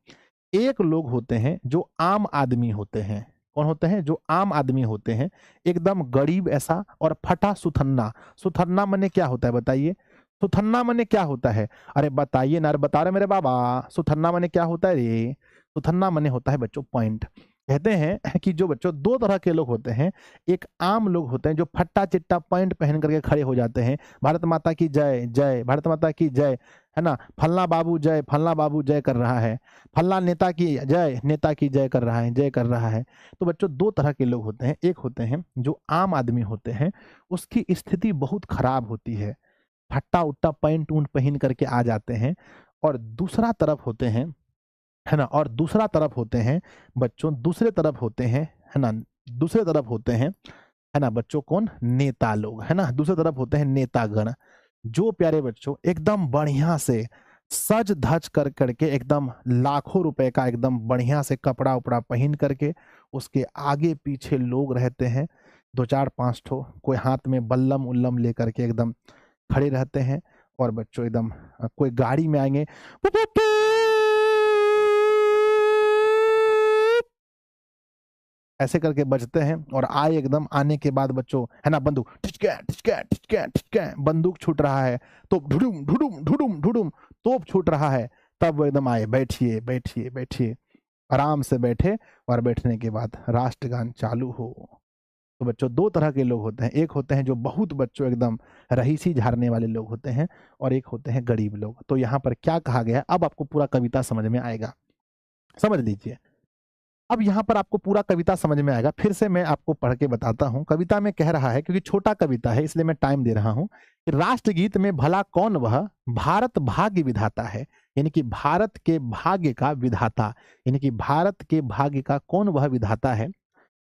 एक लोग होते हैं जो आम आदमी होते हैं। कौन होते हैं? जो आम आदमी होते हैं, एकदम गरीब ऐसा, और फटा सुथन्ना। सुथन्ना मने क्या होता है बताइए? सुथन्ना मने क्या होता है? अरे बताइए ना, अरे बता रहे मेरे बाबा, सुथन्ना मने क्या होता है रे? सुथन्ना मने होता है बच्चों पॉइंट। कहते हैं कि जो बच्चों 2 तरह के लोग होते हैं, एक आम लोग होते हैं जो फट्टा चिट्टा पॉइंट पहन करके खड़े हो जाते हैं, भारत माता की जय जय, भारत माता की जय, है ना, फलना बाबू जय, फलना बाबू जय कर रहा है, फलना नेता की जय, नेता की जय कर रहा है, जय कर रहा है। तो बच्चों 2 तरह के लोग होते हैं, एक होते हैं जो आम आदमी होते हैं, उसकी स्थिति बहुत खराब होती है, फट्टा उट्टा पैंट ऊंट पहन करके आ जाते हैं। और दूसरा तरफ होते हैं, है ना, और दूसरा तरफ होते हैं बच्चों, दूसरे तरफ होते हैं, है ना, दूसरे तरफ होते हैं, है ना बच्चों, कौन? नेता लोग, है ना, दूसरे तरफ होते हैं नेतागण, जो प्यारे बच्चों एकदम बढ़िया से सज धज कर करके एकदम लाखों रुपए का एकदम बढ़िया से कपड़ा उपड़ा पहन करके उसके आगे पीछे लोग रहते हैं, दो चार पांच ठो, कोई हाथ में बल्लम उल्लम लेकर के एकदम खड़े रहते हैं। और बच्चों एकदम कोई गाड़ी में आएंगे, ऐसे करके बजते हैं। और आए एकदम, आने के बाद बच्चों है ना, बंदूक ठिचके ठिचके ठिचके ठिचके, बंदूक छूट रहा है तो ढुडुम ढुडुम ढुडुम ढुडुम तोप छूट रहा है, तब वो एकदम आए, बैठिए बैठिए बैठिए, आराम से बैठे। और बैठने के बाद राष्ट्रगान चालू हो। तो बच्चों दो तरह के लोग होते हैं, एक होते हैं जो बहुत बच्चों एकदम रईसी झाड़ने वाले लोग होते हैं, और एक होते हैं गरीब लोग। तो यहाँ पर क्या कहा गया है, अब आपको पूरा कविता समझ में आएगा, समझ लीजिए। अब यहाँ पर आपको पूरा कविता समझ में आएगा, फिर से मैं आपको पढ़ के बताता हूँ। कविता में कह रहा है, क्योंकि छोटा कविता है इसलिए मैं टाइम दे रहा हूँ, कि राष्ट्रगीत में भला कौन वह भारत भाग्य विधाता है, यानी कि भारत के भाग्य का विधाता, यानी कि भारत के भाग्य का कौन वह विधाता है।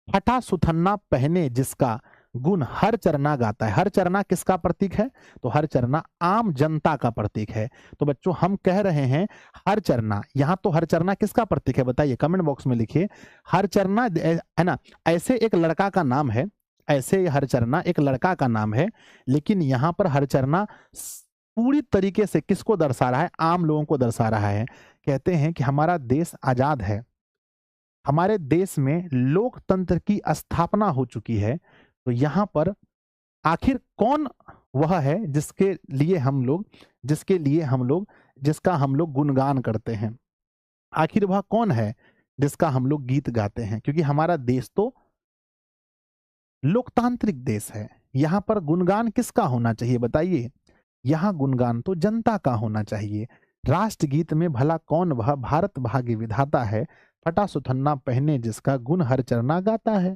फटा सुथन्ना पहने जिसका गुण हर चरना गाता है। हर चरना किसका प्रतीक है, तो हर चरना आम जनता का प्रतीक है। तो बच्चों हम कह रहे हैं हर चरना, यहाँ तो हर चरना किसका प्रतीक है बताइए, कमेंट बॉक्स में लिखिए। हर चरना है ना, ऐसे एक लड़का का नाम है, ऐसे हर चरना एक लड़का का नाम है, लेकिन यहाँ पर हर चरना पूरी तरीके से किसको दर्शा रहा है, आम लोगों को दर्शा रहा है। कहते हैं कि हमारा देश आजाद है, हमारे देश में लोकतंत्र की स्थापना हो चुकी है। तो यहाँ पर आखिर कौन वह है जिसका हम लोग गुणगान करते हैं, आखिर वह कौन है जिसका हम लोग गीत गाते हैं, क्योंकि हमारा देश तो लोकतांत्रिक देश है। यहाँ पर गुणगान किसका होना चाहिए बताइए, यहाँ गुणगान तो जनता का होना चाहिए। राष्ट्रगीत में भला कौन वह भारत भाग्य विधाता है, फटा सुथन्ना पहने जिसका गुण हर चरना गाता है।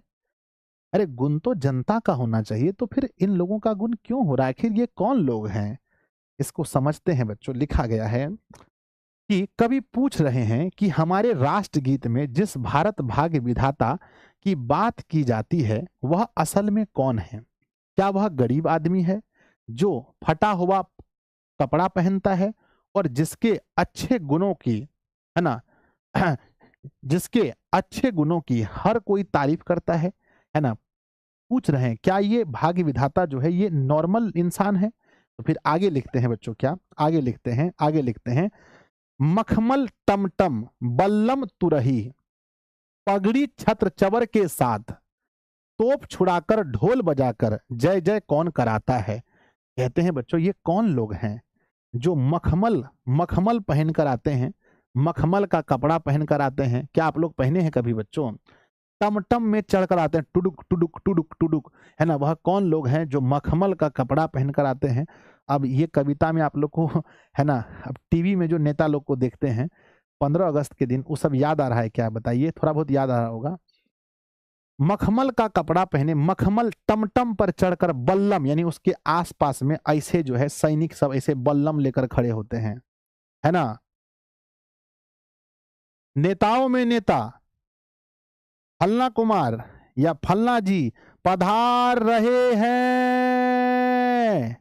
अरे गुण तो जनता का होना चाहिए, तो फिर इन लोगों का गुण क्यों हो रहा है, आखिर ये कौन लोग हैं, इसको समझते हैं बच्चों। लिखा गया है कि कवि पूछ रहे हैं कि हमारे राष्ट्रगीत में जिस भारत भाग्य विधाता की बात की जाती है वह असल में कौन है। क्या वह गरीब आदमी है जो फटा हुआ कपड़ा पहनता है और जिसके अच्छे गुणों की, है ना, जिसके अच्छे गुणों की हर कोई तारीफ करता है ना। पूछ रहे हैं क्या ये भाग्य विधाता जो है ये नॉर्मल इंसान है। तो फिर आगे लिखते हैं बच्चों, क्या आगे लिखते हैं, मखमल टमटम बल्लम तुरही पगड़ी छत्र चवर के साथ तोप छुड़ाकर ढोल बजाकर जय जय कौन कराता है। कहते हैं बच्चों ये कौन लोग हैं जो मखमल मखमल पहन कर आते हैं, मखमल का कपड़ा पहन कर आते हैं। क्या आप लोग पहने हैं कभी बच्चों, टमटम में चढ़कर आते हैं, टुडुक टुडुक टुडुक टुडुक, है ना, वह कौन लोग हैं जो मखमल का कपड़ा पहनकर आते हैं। अब ये कविता में आप लोग को, है ना, अब टीवी में जो नेता लोग को देखते हैं 15 अगस्त के दिन, वो सब याद आ रहा है क्या बताइए, थोड़ा बहुत याद आ रहा होगा। मखमल का कपड़ा पहने, मखमल टमटम पर चढ़कर बल्लम, यानी उसके आसपास में ऐसे जो है सैनिक सब ऐसे बल्लम लेकर खड़े होते हैं, है ना। नेताओं में नेता फलना कुमार या फलना जी पधार रहे हैं।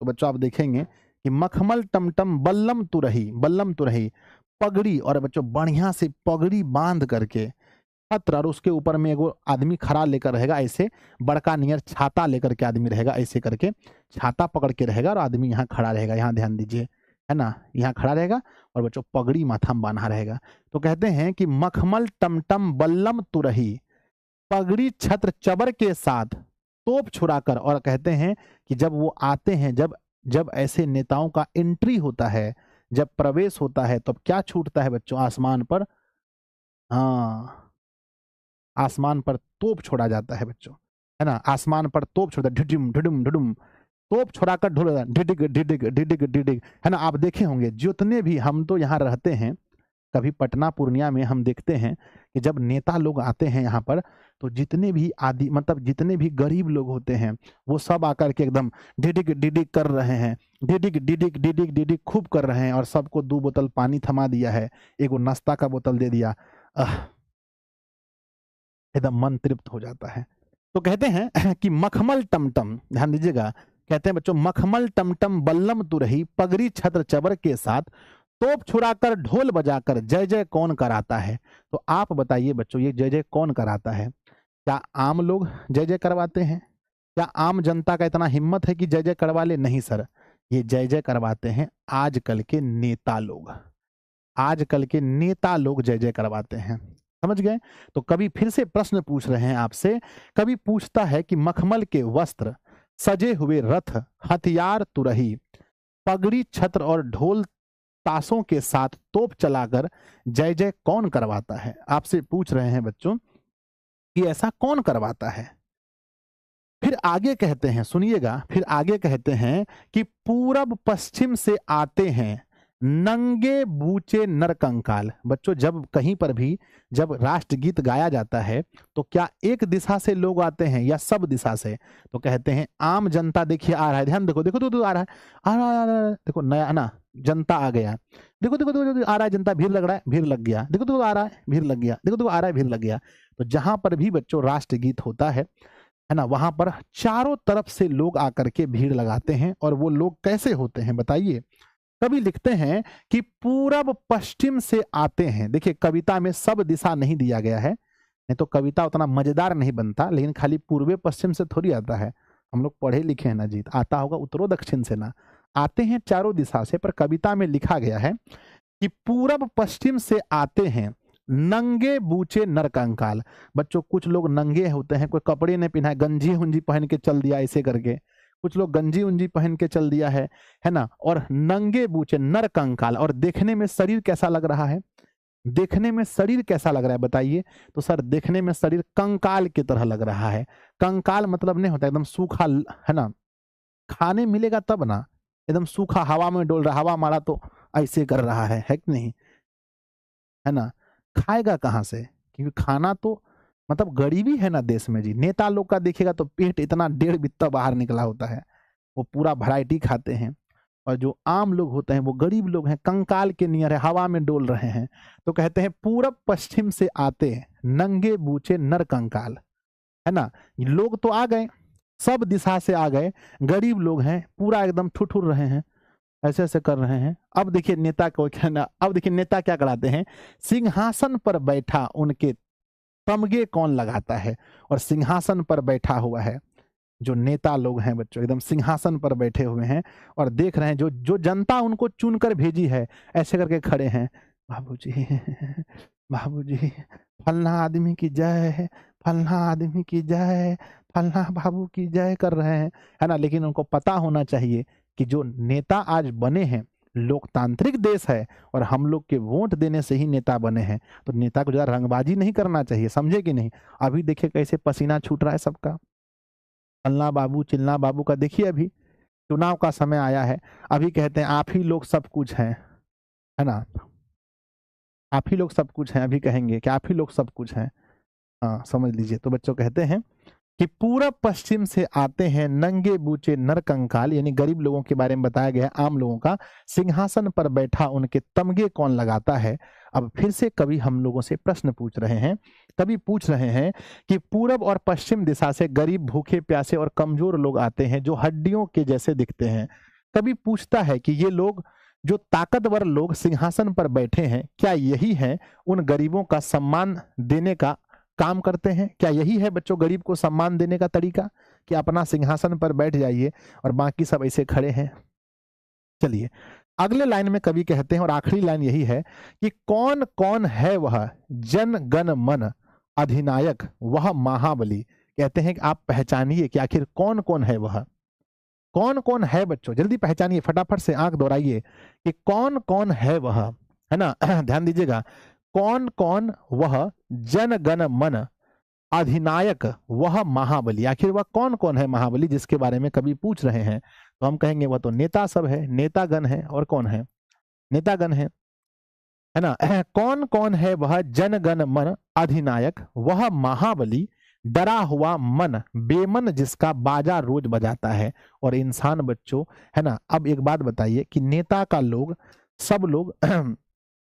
तो बच्चों आप देखेंगे कि मखमल टमटम बल्लम तुरही पगड़ी, और बच्चों बढ़िया से पगड़ी बांध करके छत्र, और उसके ऊपर में एगो आदमी खड़ा लेकर रहेगा, ऐसे बड़का नियर छाता लेकर के आदमी रहेगा, ऐसे करके छाता पकड़ के रहेगा और आदमी यहाँ खड़ा रहेगा, यहाँ ध्यान दीजिए, है ना, यहाँ खड़ा रहेगा और बच्चों पगड़ी माथा में बांधा रहेगा। तो कहते हैं कि मखमल टमटम बल्लम तुरही पगड़ी छत्र चबर के साथ तोप छुड़ाकर, और कहते हैं कि जब वो आते हैं, जब ऐसे नेताओं का एंट्री होता है, जब प्रवेश होता है, तब क्या छूटता है बच्चों, आसमान पर, हाँ, आसमान पर तोप छोड़ा जाता है बच्चों, है ना, आसमान पर तोप छोड़ा, ढिडिम ढिडुम ढिडुम, तोप छोड़ाकर ढोल, ढिडिग ढिडिग ढिडिग ढिडिग, है ना। आप देखे होंगे जितने भी, हम तो यहाँ रहते हैं, कभी पटना पूर्णिया में हम देखते हैं कि जब नेता लोग आते हैं यहाँ पर, तो जितने भी आदि मतलब जितने भी गरीब लोग होते हैं वो सब आकर के एकदम डिडिग डिडिग कर रहे हैं, डिडिग डिडिग डिडिग डिडिग खूब कर रहे हैं, और सबको 2 बोतल पानी थमा दिया है, एगो नाश्ता का बोतल दे दिया, एकदम मन तृप्त हो जाता है। तो कहते हैं कि मखमल टमटम, ध्यान दीजिएगा, कहते हैं बच्चों, मखमल टमटम बल्लम तुरही पगड़ी छत्र चबर के साथ तोप छुड़ाकर ढोल बजाकर जय जय कौन कराता है। तो आप बताइए बच्चों, ये जय जय कौन कराता है? क्या आम लोग जय जय करवाते हैं? क्या आम जनता का इतना हिम्मत है कि जय जय करवा ले? नहीं सर, ये जय जय करवाते हैं आजकल के नेता लोग। आजकल के नेता लोग जय जय करवाते हैं। समझ गए? तो कवि फिर से प्रश्न पूछ रहे हैं आपसे। कवि पूछता है कि मखमल के वस्त्र, सजे हुए रथ, हथियार तुरही, पगड़ी छत्र और ढोल ताशों के साथ तोप चलाकर जय जय कौन करवाता है? आपसे पूछ रहे हैं बच्चों कि ऐसा कौन करवाता है। फिर आगे कहते हैं, सुनिएगा, फिर आगे कहते हैं कि पूरब पश्चिम से आते हैं नंगे बूचे नरकंकाल। बच्चों, जब कहीं पर भी जब राष्ट्रगीत गाया जाता है तो क्या एक दिशा से लोग आते हैं या सब दिशा से? तो कहते हैं आम जनता देखिए आ रहा है, ध्यान देखो, देखो तो आ रहा है, आ रहा है, आ रहा है, देखो नया ना जनता आ गया, देखो देखो देखो आ रहा है जनता, भीड़ लग रहा है, भीड़ लग गया, देखो देखो आ रहा है, भीड़ लग गया, देखो देखो आ रहा है, भीड़ लग गया। तो जहां पर भी बच्चों राष्ट्रगीत होता है ना, वहां पर चारों तरफ से लोग आकर के भीड़ लगाते हैं। और वो लोग कैसे होते हैं बताइए? कवि लिखते हैं कि पूरब पश्चिम से आते हैं। देखिए, कविता में सब दिशा नहीं दिया गया है, नहीं तो कविता उतना मजेदार नहीं बनता। लेकिन खाली पूर्वे पश्चिम से थोड़ी आता है, हम लोग पढ़े लिखे हैं ना जी, आता होगा उत्तरो दक्षिण से ना, आते हैं चारों दिशा से। पर कविता में लिखा गया है कि पूरब पश्चिम से आते हैं नंगे बूचे नरकंकाल। बच्चों, कुछ लोग नंगे होते हैं, कोई कपड़े नहीं पहना है, गंजी हुंजी पहन के चल दिया ऐसे करके, कुछ लोग गंजी उंजी पहन के चल दिया है ना। और नंगे बूचे नरकंकाल, और देखने में शरीर कैसा लग रहा है? देखने में शरीर कैसा लग रहा है बताइए? तो सर, देखने में शरीर कंकाल की तरह लग रहा है। कंकाल मतलब नहीं होता एकदम सूखा, है ना, खाने मिलेगा तब ना, एकदम सूखा हवा में डोल रहा, हवा मारा तो ऐसे कर रहा है कि नहीं, है ना। खाएगा कहाँ से? क्योंकि खाना तो मतलब गरीबी है ना देश में जी। नेता लोग का देखिएगा तो पेट इतना 1.5 बित्ता बाहर निकला होता है, वो पूरा वैरायटी खाते हैं। और जो आम लोग होते हैं वो गरीब लोग हैं, कंकाल के नियर है, हवा में डोल रहे हैं। तो कहते हैं पूरब पश्चिम से आते नंगे बूचे नर कंकाल, है ना। लोग तो आ गए, सब दिशा से आ गए, गरीब लोग हैं, पूरा एकदम ठुठुर रहे हैं, ऐसे ऐसे कर रहे हैं। अब देखिए नेता को क्या ना, अब देखिए नेता क्या कराते हैं, सिंहासन पर बैठा उनके तमगे कौन लगाता है। और सिंहासन पर बैठा हुआ है जो नेता लोग हैं बच्चों, एकदम सिंहासन पर बैठे हुए हैं और देख रहे हैं, जो जो जनता उनको चुनकर भेजी है, ऐसे करके खड़े हैं, बाबूजी बाबूजी, फलना आदमी की जय है, फलना आदमी की जय, फलना बाबू की जय कर रहे हैं, है ना। लेकिन उनको पता होना चाहिए कि जो नेता आज बने हैं, लोकतांत्रिक देश है और हम लोग के वोट देने से ही नेता बने हैं। तो नेता को ज्यादा रंगबाजी नहीं करना चाहिए, समझे कि नहीं। अभी देखिए कैसे पसीना छूट रहा है सबका, फलना बाबू चिलना बाबू का। देखिए अभी चुनाव का समय आया है, अभी कहते हैं आप ही लोग सब कुछ हैं, है ना, आप ही लोग सब कुछ हैं, अभी कहेंगे कि आप ही लोग सब कुछ हैं। हाँ, समझ लीजिए। तो बच्चों कहते हैं कि पूरब पश्चिम से आते हैं नंगे बूचे नरकंकाल, यानी गरीब लोगों के बारे में बताया गया, आम लोगों का। सिंहासन पर बैठा उनके तमगे कौन लगाता है। अब फिर से कवि हम लोगों से प्रश्न पूछ रहे हैं। कवि पूछ रहे हैं कि पूरब और पश्चिम दिशा से गरीब, भूखे प्यासे और कमजोर लोग आते हैं जो हड्डियों के जैसे दिखते हैं। कवि पूछता है कि ये लोग, जो ताकतवर लोग सिंहासन पर बैठे हैं, क्या यही है उन गरीबों का सम्मान देने का काम करते हैं? क्या यही है बच्चों गरीब को सम्मान देने का तरीका कि अपना सिंहासन पर बैठ जाइए और बाकी सब ऐसे खड़े हैं? चलिए अगले लाइन में कवि कहते हैं, और आखिरी लाइन यही है कि कौन कौन है वह जन गण मन अधिनायक वह महाबली। कहते हैं कि आप पहचानिए कि आखिर कौन कौन है वह, कौन कौन है बच्चों, जल्दी पहचानिए, फटाफट से आंख दौड़ाइए कि कौन कौन है वह, है ना। ध्यान दीजिएगा, कौन कौन वह जन गण मन अधिनायक वह महाबली। आखिर वह कौन कौन है महाबली जिसके बारे में कवि पूछ रहे हैं? तो हम कहेंगे वह तो नेता सब है, नेतागण है। और कौन है? नेतागण है ना। कौन कौन है वह जन गण मन अधिनायक वह महाबली, डरा हुआ मन बेमन जिसका बाजा रोज बजाता है। और इंसान बच्चों, है ना। अब एक बात बताइए कि नेता का लोग, सब लोग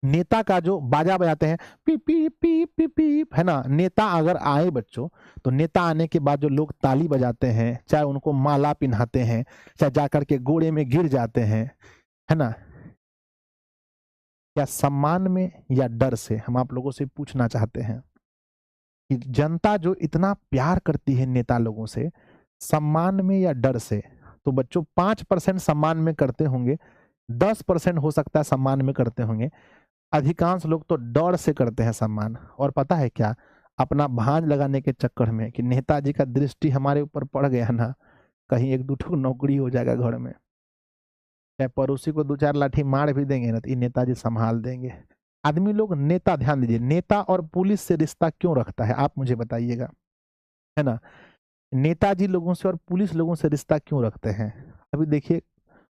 नेता का जो बाजा बजाते हैं, P P P P P, है ना, नेता अगर आए बच्चों, तो नेता आने के बाद जो लोग ताली बजाते हैं, चाहे उनको माला पिन्हाते हैं, चाहे जाकर के घोड़े में गिर जाते हैं, है ना, क्या सम्मान में या डर से, हम आप लोगों से पूछना चाहते हैं कि जनता जो इतना प्यार करती है नेता लोगों से, सम्मान में या डर से? तो बच्चों 5% सम्मान में करते होंगे, 10% हो सकता है सम्मान में करते होंगे, अधिकांश लोग तो डर से करते हैं सम्मान। और पता है क्या, अपना भांज लगाने के चक्कर में कि नेताजी का दृष्टि हमारे ऊपर पड़ गया ना, कहीं एक दो ठो नौकरी हो जाएगा घर में, चाहे पड़ोसी को 2-4 लाठी मार भी देंगे ना, तो ये नेताजी संभाल देंगे। आदमी लोग नेता, ध्यान दीजिए, नेता और पुलिस से रिश्ता क्यों रखता है, आप मुझे बताइएगा, है ना? नेताजी लोगों से और पुलिस लोगों से रिश्ता क्यों रखते हैं? अभी देखिए,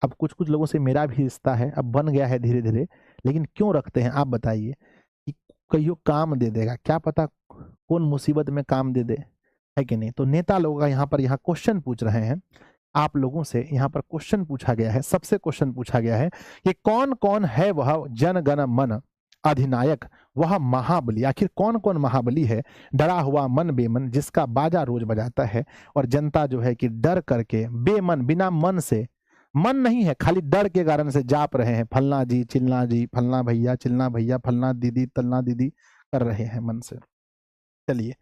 अब कुछ कुछ लोगों से मेरा भी रिश्ता है, अब बन गया है धीरे धीरे, लेकिन क्यों रखते हैं आप बताइए? कि कहियो काम दे देगा, क्या पता कौन मुसीबत में काम दे दे, है कि नहीं? तो नेता लोग का यहाँ क्वेश्चन पूछ रहे हैं, आप लोगों से यहाँ पर क्वेश्चन पूछा गया है, सबसे क्वेश्चन पूछा गया है कि कौन कौन है वह जन गण मन अधिनायक, वह महाबली? आखिर कौन कौन महाबली है, डरा हुआ मन बेमन, जिसका बाजा रोज बजाता है और जनता जो है कि डर करके, बेमन, बिना मन से, मन नहीं है, खाली डर के कारण से जाप रहे हैं, फलना जी चिलना जी, फलना भैया चिलना भैया, फलना दीदी तलना दीदी कर रहे हैं मन से। चलिए,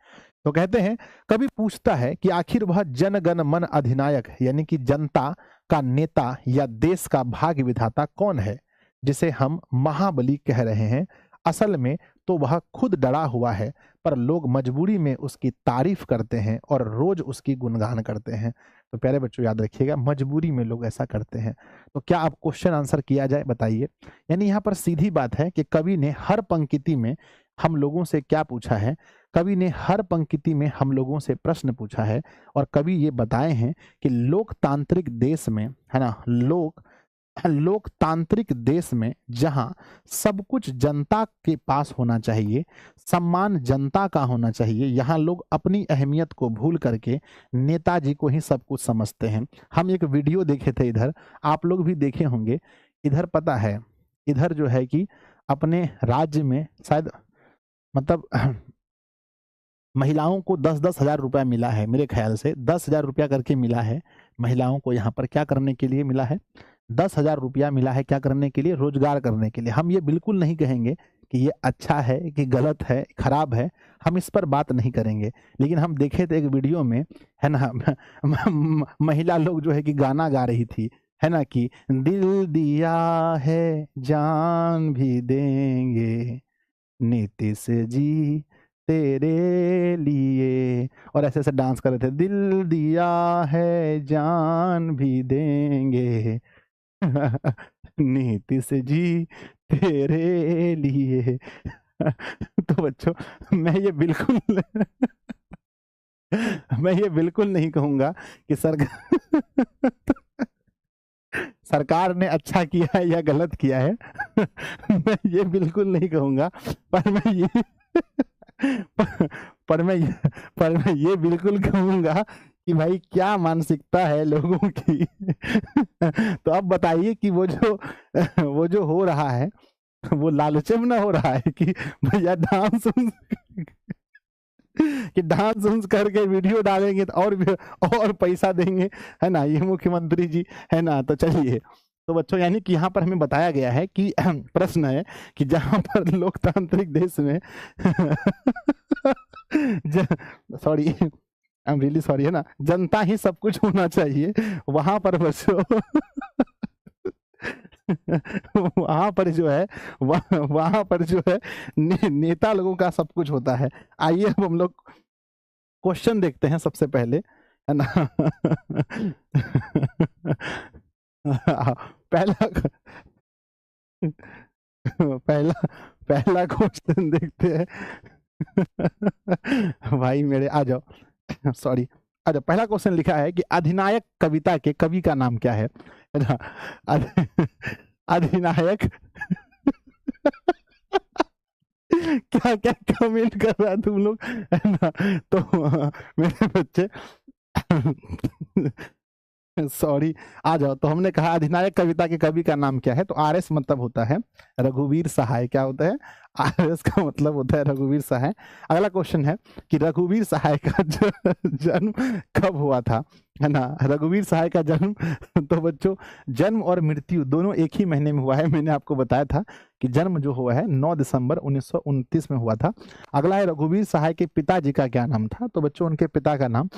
तो कहते हैं, कभी पूछता है कि आखिर वह जन गण मन अधिनायक यानी कि जनता का नेता या देश का भाग्य विधाता कौन है, जिसे हम महाबली कह रहे हैं? असल में तो वह खुद डरा हुआ है, पर लोग मजबूरी में उसकी तारीफ करते हैं और रोज उसकी गुणगान करते हैं। तो प्यारे बच्चों याद रखिएगा, मजबूरी में लोग ऐसा करते हैं। तो क्या आप क्वेश्चन आंसर किया जाए, बताइए। यानी यहाँ पर सीधी बात है कि कवि ने हर पंक्ति में हम लोगों से क्या पूछा है, कवि ने हर पंक्ति में हम लोगों से प्रश्न पूछा है, और कवि ये बताए हैं कि लोकतांत्रिक देश में, है ना, लोकतांत्रिक देश में जहां सब कुछ जनता के पास होना चाहिए, सम्मान जनता का होना चाहिए, यहाँ लोग अपनी अहमियत को भूल करके नेताजी को ही सब कुछ समझते हैं। हम एक वीडियो देखे थे इधर, आप लोग भी देखे होंगे, इधर पता है, इधर जो है कि अपने राज्य में शायद मतलब महिलाओं को 10-10 हजार रुपया मिला है, मेरे ख्याल से 10,000 रुपया करके मिला है महिलाओं को। यहाँ पर क्या करने के लिए मिला है? 10,000 रुपया मिला है, क्या करने के लिए? रोजगार करने के लिए। हम ये बिल्कुल नहीं कहेंगे कि ये अच्छा है कि गलत है, खराब है, हम इस पर बात नहीं करेंगे। लेकिन हम देखे थे एक वीडियो में, है ना, महिला लोग जो है कि गाना गा रही थी, है ना, कि दिल दिया है जान भी देंगे, नीतीश जी तेरे लिए, और ऐसे ऐसे डांस कर रहे थे, दिल दिया है जान भी देंगे नीतीश जी तेरे लिए तो बच्चों, मैं ये बिल्कुल मैं ये बिल्कुल नहीं कहूंगा कि सरकार ने अच्छा किया है या गलत किया है मैं ये बिल्कुल नहीं कहूंगा, पर मैं ये पर मैं पर मैं ये बिल्कुल कहूंगा कि भाई क्या मानसिकता है लोगों की तो अब बताइए कि वो जो हो रहा है, वो लालचम ना हो रहा है कि भैया डांस करके वीडियो डालेंगे तो और पैसा देंगे, है ना, ये मुख्यमंत्री जी, है ना। तो चलिए, तो बच्चों यानी कि यहाँ पर हमें बताया गया है कि प्रश्न है कि जहां पर लोकतांत्रिक देश में sorry, I am really sorry, है ना, जनता ही सब कुछ होना चाहिए, वहां पर बच्चों वहां पर जो है वहां पर जो है नेता लोगों का सब कुछ होता है। आइए अब हम लोग क्वेश्चन देखते हैं सबसे पहले, है ना पहला पहला पहला क्वेश्चन देखते हैं भाई मेरे आ जाओ सॉरी, आ जाओ। पहला क्वेश्चन लिखा है कि अधिनायक कविता के कवि का नाम क्या है ना? अधिनायक क्या क्या कमेंट कर रहा है तुम लोग, है ना। तो मेरे बच्चे सॉरी, आ जाओ। तो हमने कहा अधिनायक कविता के कवि का नाम क्या है? तो आरएस मतलब होता है रघुवीर सहाय। क्या होता है? आरएस का मतलब होता है रघुवीर सहाय। अगला क्वेश्चन है कि रघुवीर सहाय का जन्म कब हुआ था? है ना, रघुवीर सहाय का जन्म तो बच्चों जन्म और मृत्यु दोनों एक ही महीने में हुआ है। मैंने आपको बताया था कि जन्म जो हुआ है 9 दिसंबर 1929 में हुआ था। अगला है रघुवीर सहाय के पिताजी का क्या नाम था? तो बच्चों उनके पिता का नाम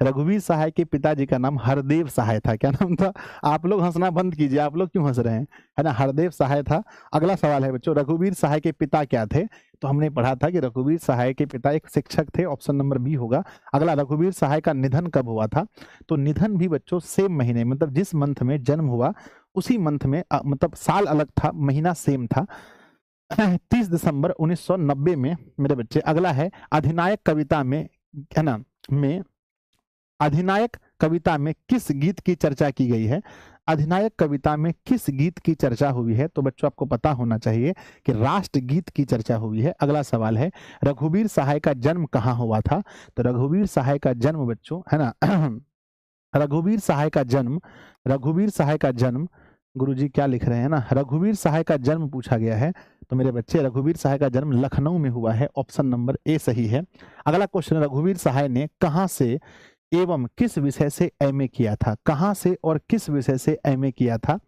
रघुवीर सहाय के पिताजी का नाम हरदेव सहाय था। क्या नाम था? आप लोग हंसना बंद कीजिए, आप लोग क्यों हंस रहे हैं? है ना, हरदेव सहाय था। अगला सवाल है बच्चों, रघुवीर सहाय के पिता क्या थे? तो हमने पढ़ा था कि रघुवीर सहाय के पिता एक शिक्षक थे। ऑप्शन नंबर बी होगा। अगला, रघुवीर सहाय का निधन कब हुआ था? तो निधन भी बच्चों सेम महीने, मतलब जिस मंथ में जन्म हुआ उसी मंथ में, मतलब साल अलग था, महीना सेम था, 30 दिसंबर 1990 में मेरे बच्चे। अगला है अधिनायक कविता में, है ना, में अधिनायक कविता में किस गीत की चर्चा की गई है? अधिनायक कविता में किस गीत की चर्चा हुई है? तो बच्चों आपको पता होना चाहिए कि राष्ट्रगीत की चर्चा हुई है। अगला सवाल है रघुवीर सहाय का जन्म कहाँ हुआ था? तो रघुवीर सहाय का जन्म बच्चों, है ना, रघुवीर सहाय का जन्म, रघुवीर सहाय का जन्म, गुरुजी क्या लिख रहे हैं ना, रघुवीर सहाय का जन्म पूछा गया है। तो मेरे बच्चे रघुवीर सहाय का जन्म लखनऊ में हुआ है। ऑप्शन नंबर ए सही है। अगला क्वेश्चन, रघुवीर सहाय ने कहां से एवं किस विषय से एमए किया था? कहां से और किस विषय से एमए किया था?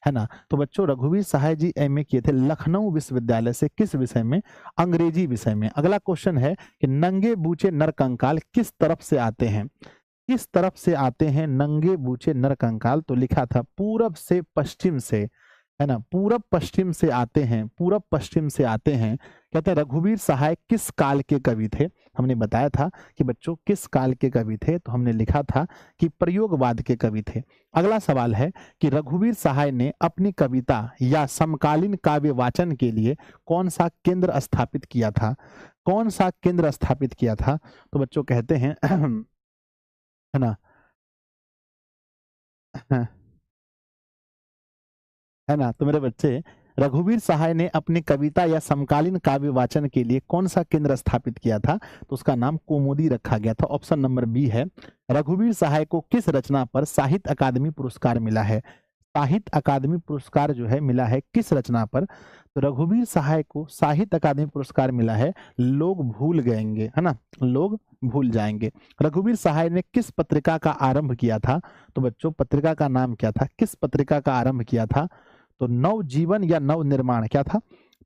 है ना, तो बच्चों रघुवीर सहाय जी एमए किए थे लखनऊ विश्वविद्यालय से। किस विषय में? अंग्रेजी विषय में। अगला क्वेश्चन है कि नंगे बूचे नरकंकाल किस तरफ से आते हैं? किस तरफ से आते हैं नंगे बूचे नरकंकाल? तो लिखा था पूरब से पश्चिम से, है ना, पूरब पश्चिम से आते हैं, पूरब पश्चिम से आते हैं। कहते हैं रघुवीर सहाय किस काल के कवि थे? हमने बताया था कि बच्चों किस काल के कवि थे, तो हमने लिखा था कि प्रयोगवाद के कवि थे। अगला सवाल है कि रघुवीर सहाय ने अपनी कविता या समकालीन काव्य वाचन के लिए कौन सा केंद्र स्थापित किया था? कौन सा केंद्र स्थापित किया था? तो बच्चों कहते हैं है ना, है ना, तो मेरे बच्चे रघुवीर सहाय ने अपनी कविता या समकालीन काव्य वाचन के लिए कौन सा केंद्र स्थापित किया था? तो उसका नाम कौमुदी रखा गया था। ऑप्शन नंबर बी है। रघुवीर सहाय को किस रचना पर साहित्य अकादमी पुरस्कार मिला है? साहित्य अकादमी पुरस्कार जो है मिला है किस रचना पर? तो रघुवीर सहाय को साहित्य अकादमी पुरस्कार मिला है लोग भूल गएंगे, है ना, लोग भूल जाएंगे। रघुवीर सहाय ने किस पत्रिका का आरंभ किया था? तो बच्चों पत्रिका का नाम क्या था? किस पत्रिका का आरंभ किया था? तो नवजीवन या नवनिर्माण क्या था?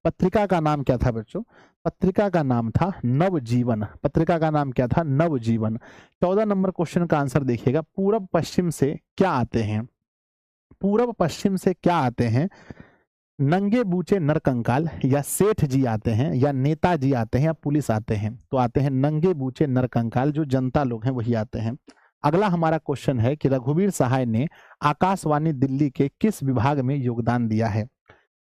पत्रिका का नाम क्या था बच्चों? पत्रिका का नाम था नवजीवन। पत्रिका का नाम क्या था? नवजीवन। 14 नंबर क्वेश्चन का आंसर देखिएगा, पूरब पश्चिम से क्या आते हैं? पूरब पश्चिम से क्या आते हैं? नंगे बूचे नरकंकाल, या सेठ जी आते हैं, या नेताजी आते हैं, या पुलिस आते हैं? तो आते हैं नंगे बूचे नरकंकाल, जो जनता लोग हैं वही आते हैं। अगला हमारा क्वेश्चन है कि रघुवीर सहाय ने आकाशवाणी दिल्ली के किस विभाग में योगदान दिया है?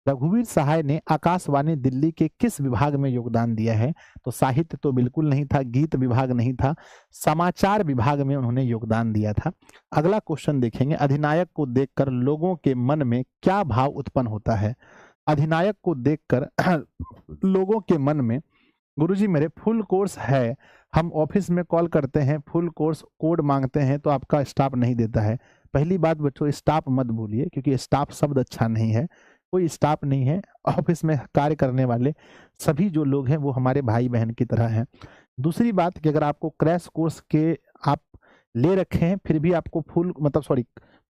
रघुवीर सहाय ने आकाशवाणी दिल्ली के किस विभाग में योगदान दिया है? तो साहित्य तो बिल्कुल नहीं था, गीत विभाग नहीं था, समाचार विभाग में उन्होंने योगदान दिया था। अगला क्वेश्चन देखेंगे, अधिनायक को देखकर लोगों के मन में क्या भाव उत्पन्न होता है? अधिनायक को देखकर लोगों के मन में, गुरुजी मेरे फुल कोर्स है, हम ऑफिस में कॉल करते हैं, फुल कोर्स कोड मांगते हैं तो आपका स्टाफ नहीं देता है। पहली बात बच्चों, स्टाफ मत भूलिए, क्योंकि स्टाफ शब्द अच्छा नहीं है। कोई स्टाफ नहीं है, ऑफिस में कार्य करने वाले सभी जो लोग हैं वो हमारे भाई बहन की तरह हैं। दूसरी बात कि अगर आपको क्रैश कोर्स के आप ले रखे हैं फिर भी आपको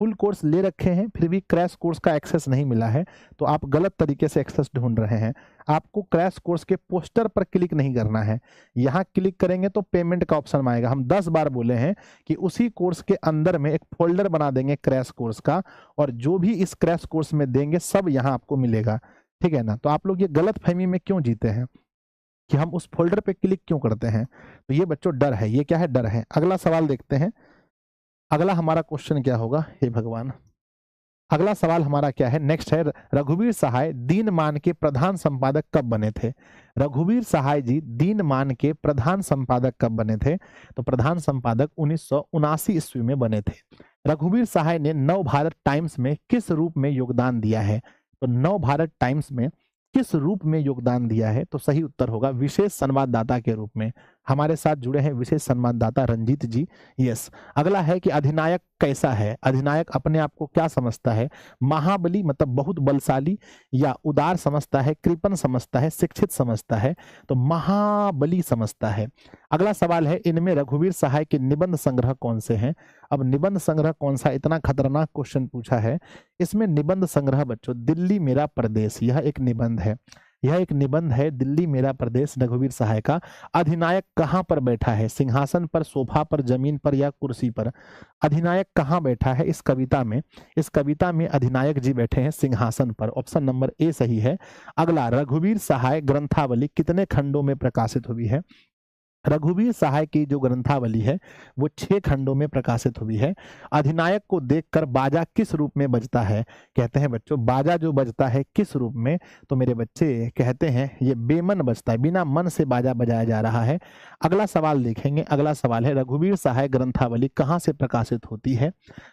फुल कोर्स ले रखे हैं फिर भी क्रैश कोर्स का एक्सेस नहीं मिला है, तो आप गलत तरीके से एक्सेस ढूंढ रहे हैं। आपको क्रैश कोर्स के पोस्टर पर क्लिक नहीं करना है, यहाँ क्लिक करेंगे तो पेमेंट का ऑप्शन आएगा। हम 10 बार बोले हैं कि उसी कोर्स के अंदर में एक फोल्डर बना देंगे क्रैश कोर्स का, और जो भी इस क्रैश कोर्स में देंगे सब यहाँ आपको मिलेगा, ठीक है ना। तो आप लोग ये गलत फहमी में क्यों जीते हैं कि हम उस फोल्डर पे क्लिक क्यों करते हैं? तो ये बच्चों डर है, ये क्या है? डर है। अगला सवाल देखते हैं, अगला हमारा क्वेश्चन क्या होगा? हे भगवान, अगला सवाल हमारा क्या है? नेक्स्ट है, रघुवीर सहाय दीनमान के प्रधान संपादक कब बने थे? रघुवीर सहाय जी दीनमान के प्रधान संपादक कब बने थे? तो प्रधान संपादक 1979 ईस्वी में बने थे। रघुवीर सहाय ने नव भारत टाइम्स में किस रूप में योगदान दिया है? तो नव भारत टाइम्स में किस रूप में योगदान दिया है? तो सही उत्तर होगा विशेष संवाददाता के रूप में। हमारे साथ जुड़े हैं विशेष संवाददाता रंजीत जी। यस। अगला है कि अधिनायक कैसा है? अधिनायक अपने आप को क्या समझता है? महाबली मतलब बहुत बलशाली, या उदार समझता है, कृपण समझता है, शिक्षित समझता है? तो महाबली समझता है। अगला सवाल है, इनमें रघुवीर सहाय के निबंध संग्रह कौन से हैं? अब निबंध संग्रह कौन सा, इतना खतरनाक क्वेश्चन पूछा है। इसमें निबंध संग्रह बच्चों दिल्ली मेरा प्रदेश, यह एक निबंध है। यह एक निबंध है, दिल्ली मेरा प्रदेश, रघुवीर सहाय का। अधिनायक कहाँ पर बैठा है? सिंहासन पर, सोफा पर, जमीन पर या कुर्सी पर? अधिनायक कहाँ बैठा है इस कविता में? इस कविता में अधिनायक जी बैठे हैं सिंहासन पर। ऑप्शन नंबर ए सही है। अगला, रघुवीर सहाय ग्रंथावली कितने खंडों में प्रकाशित हुई है? रघुवीर सहाय की जो ग्रंथावली है वो 6 खंडों में प्रकाशित हुई है। अधिनायक को देखकर बाजा किस रूप में बजता है? कहते हैं बच्चों बाजा जो बजता है किस रूप में? तो मेरे बच्चे कहते हैं ये बेमन बजता है, बिना मन से बाजा बजाया जा रहा है। अगला सवाल देखेंगे। अगला सवाल है, रघुवीर सहाय ग्रंथावली कहाँ से प्रकाशित होती है?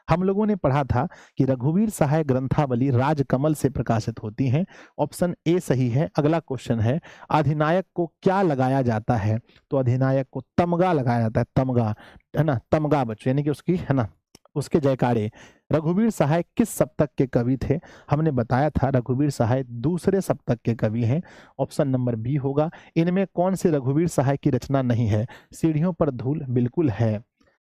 हम लोगों ने पढ़ा था कि रघुवीर सहाय ग्रंथावली राजकमल से प्रकाशित होती है। ऑप्शन ए सही है। अगला क्वेश्चन है, अधिनायक को क्या लगाया जाता है? तो अधिनायक को तमगा लगाया जाता है, तमगा, है ना, तमगा बच्चों, यानी कि उसकी, है ना, उसके जयकारे। रघुवीर सहाय किस सप्तक के कवि थे? हमने बताया था रघुवीर सहाय दूसरे सप्तक के कवि हैं। ऑप्शन नंबर बी होगा। इनमें कौन से रघुवीर सहाय की रचना नहीं है? सीढ़ियों पर धूल बिल्कुल है।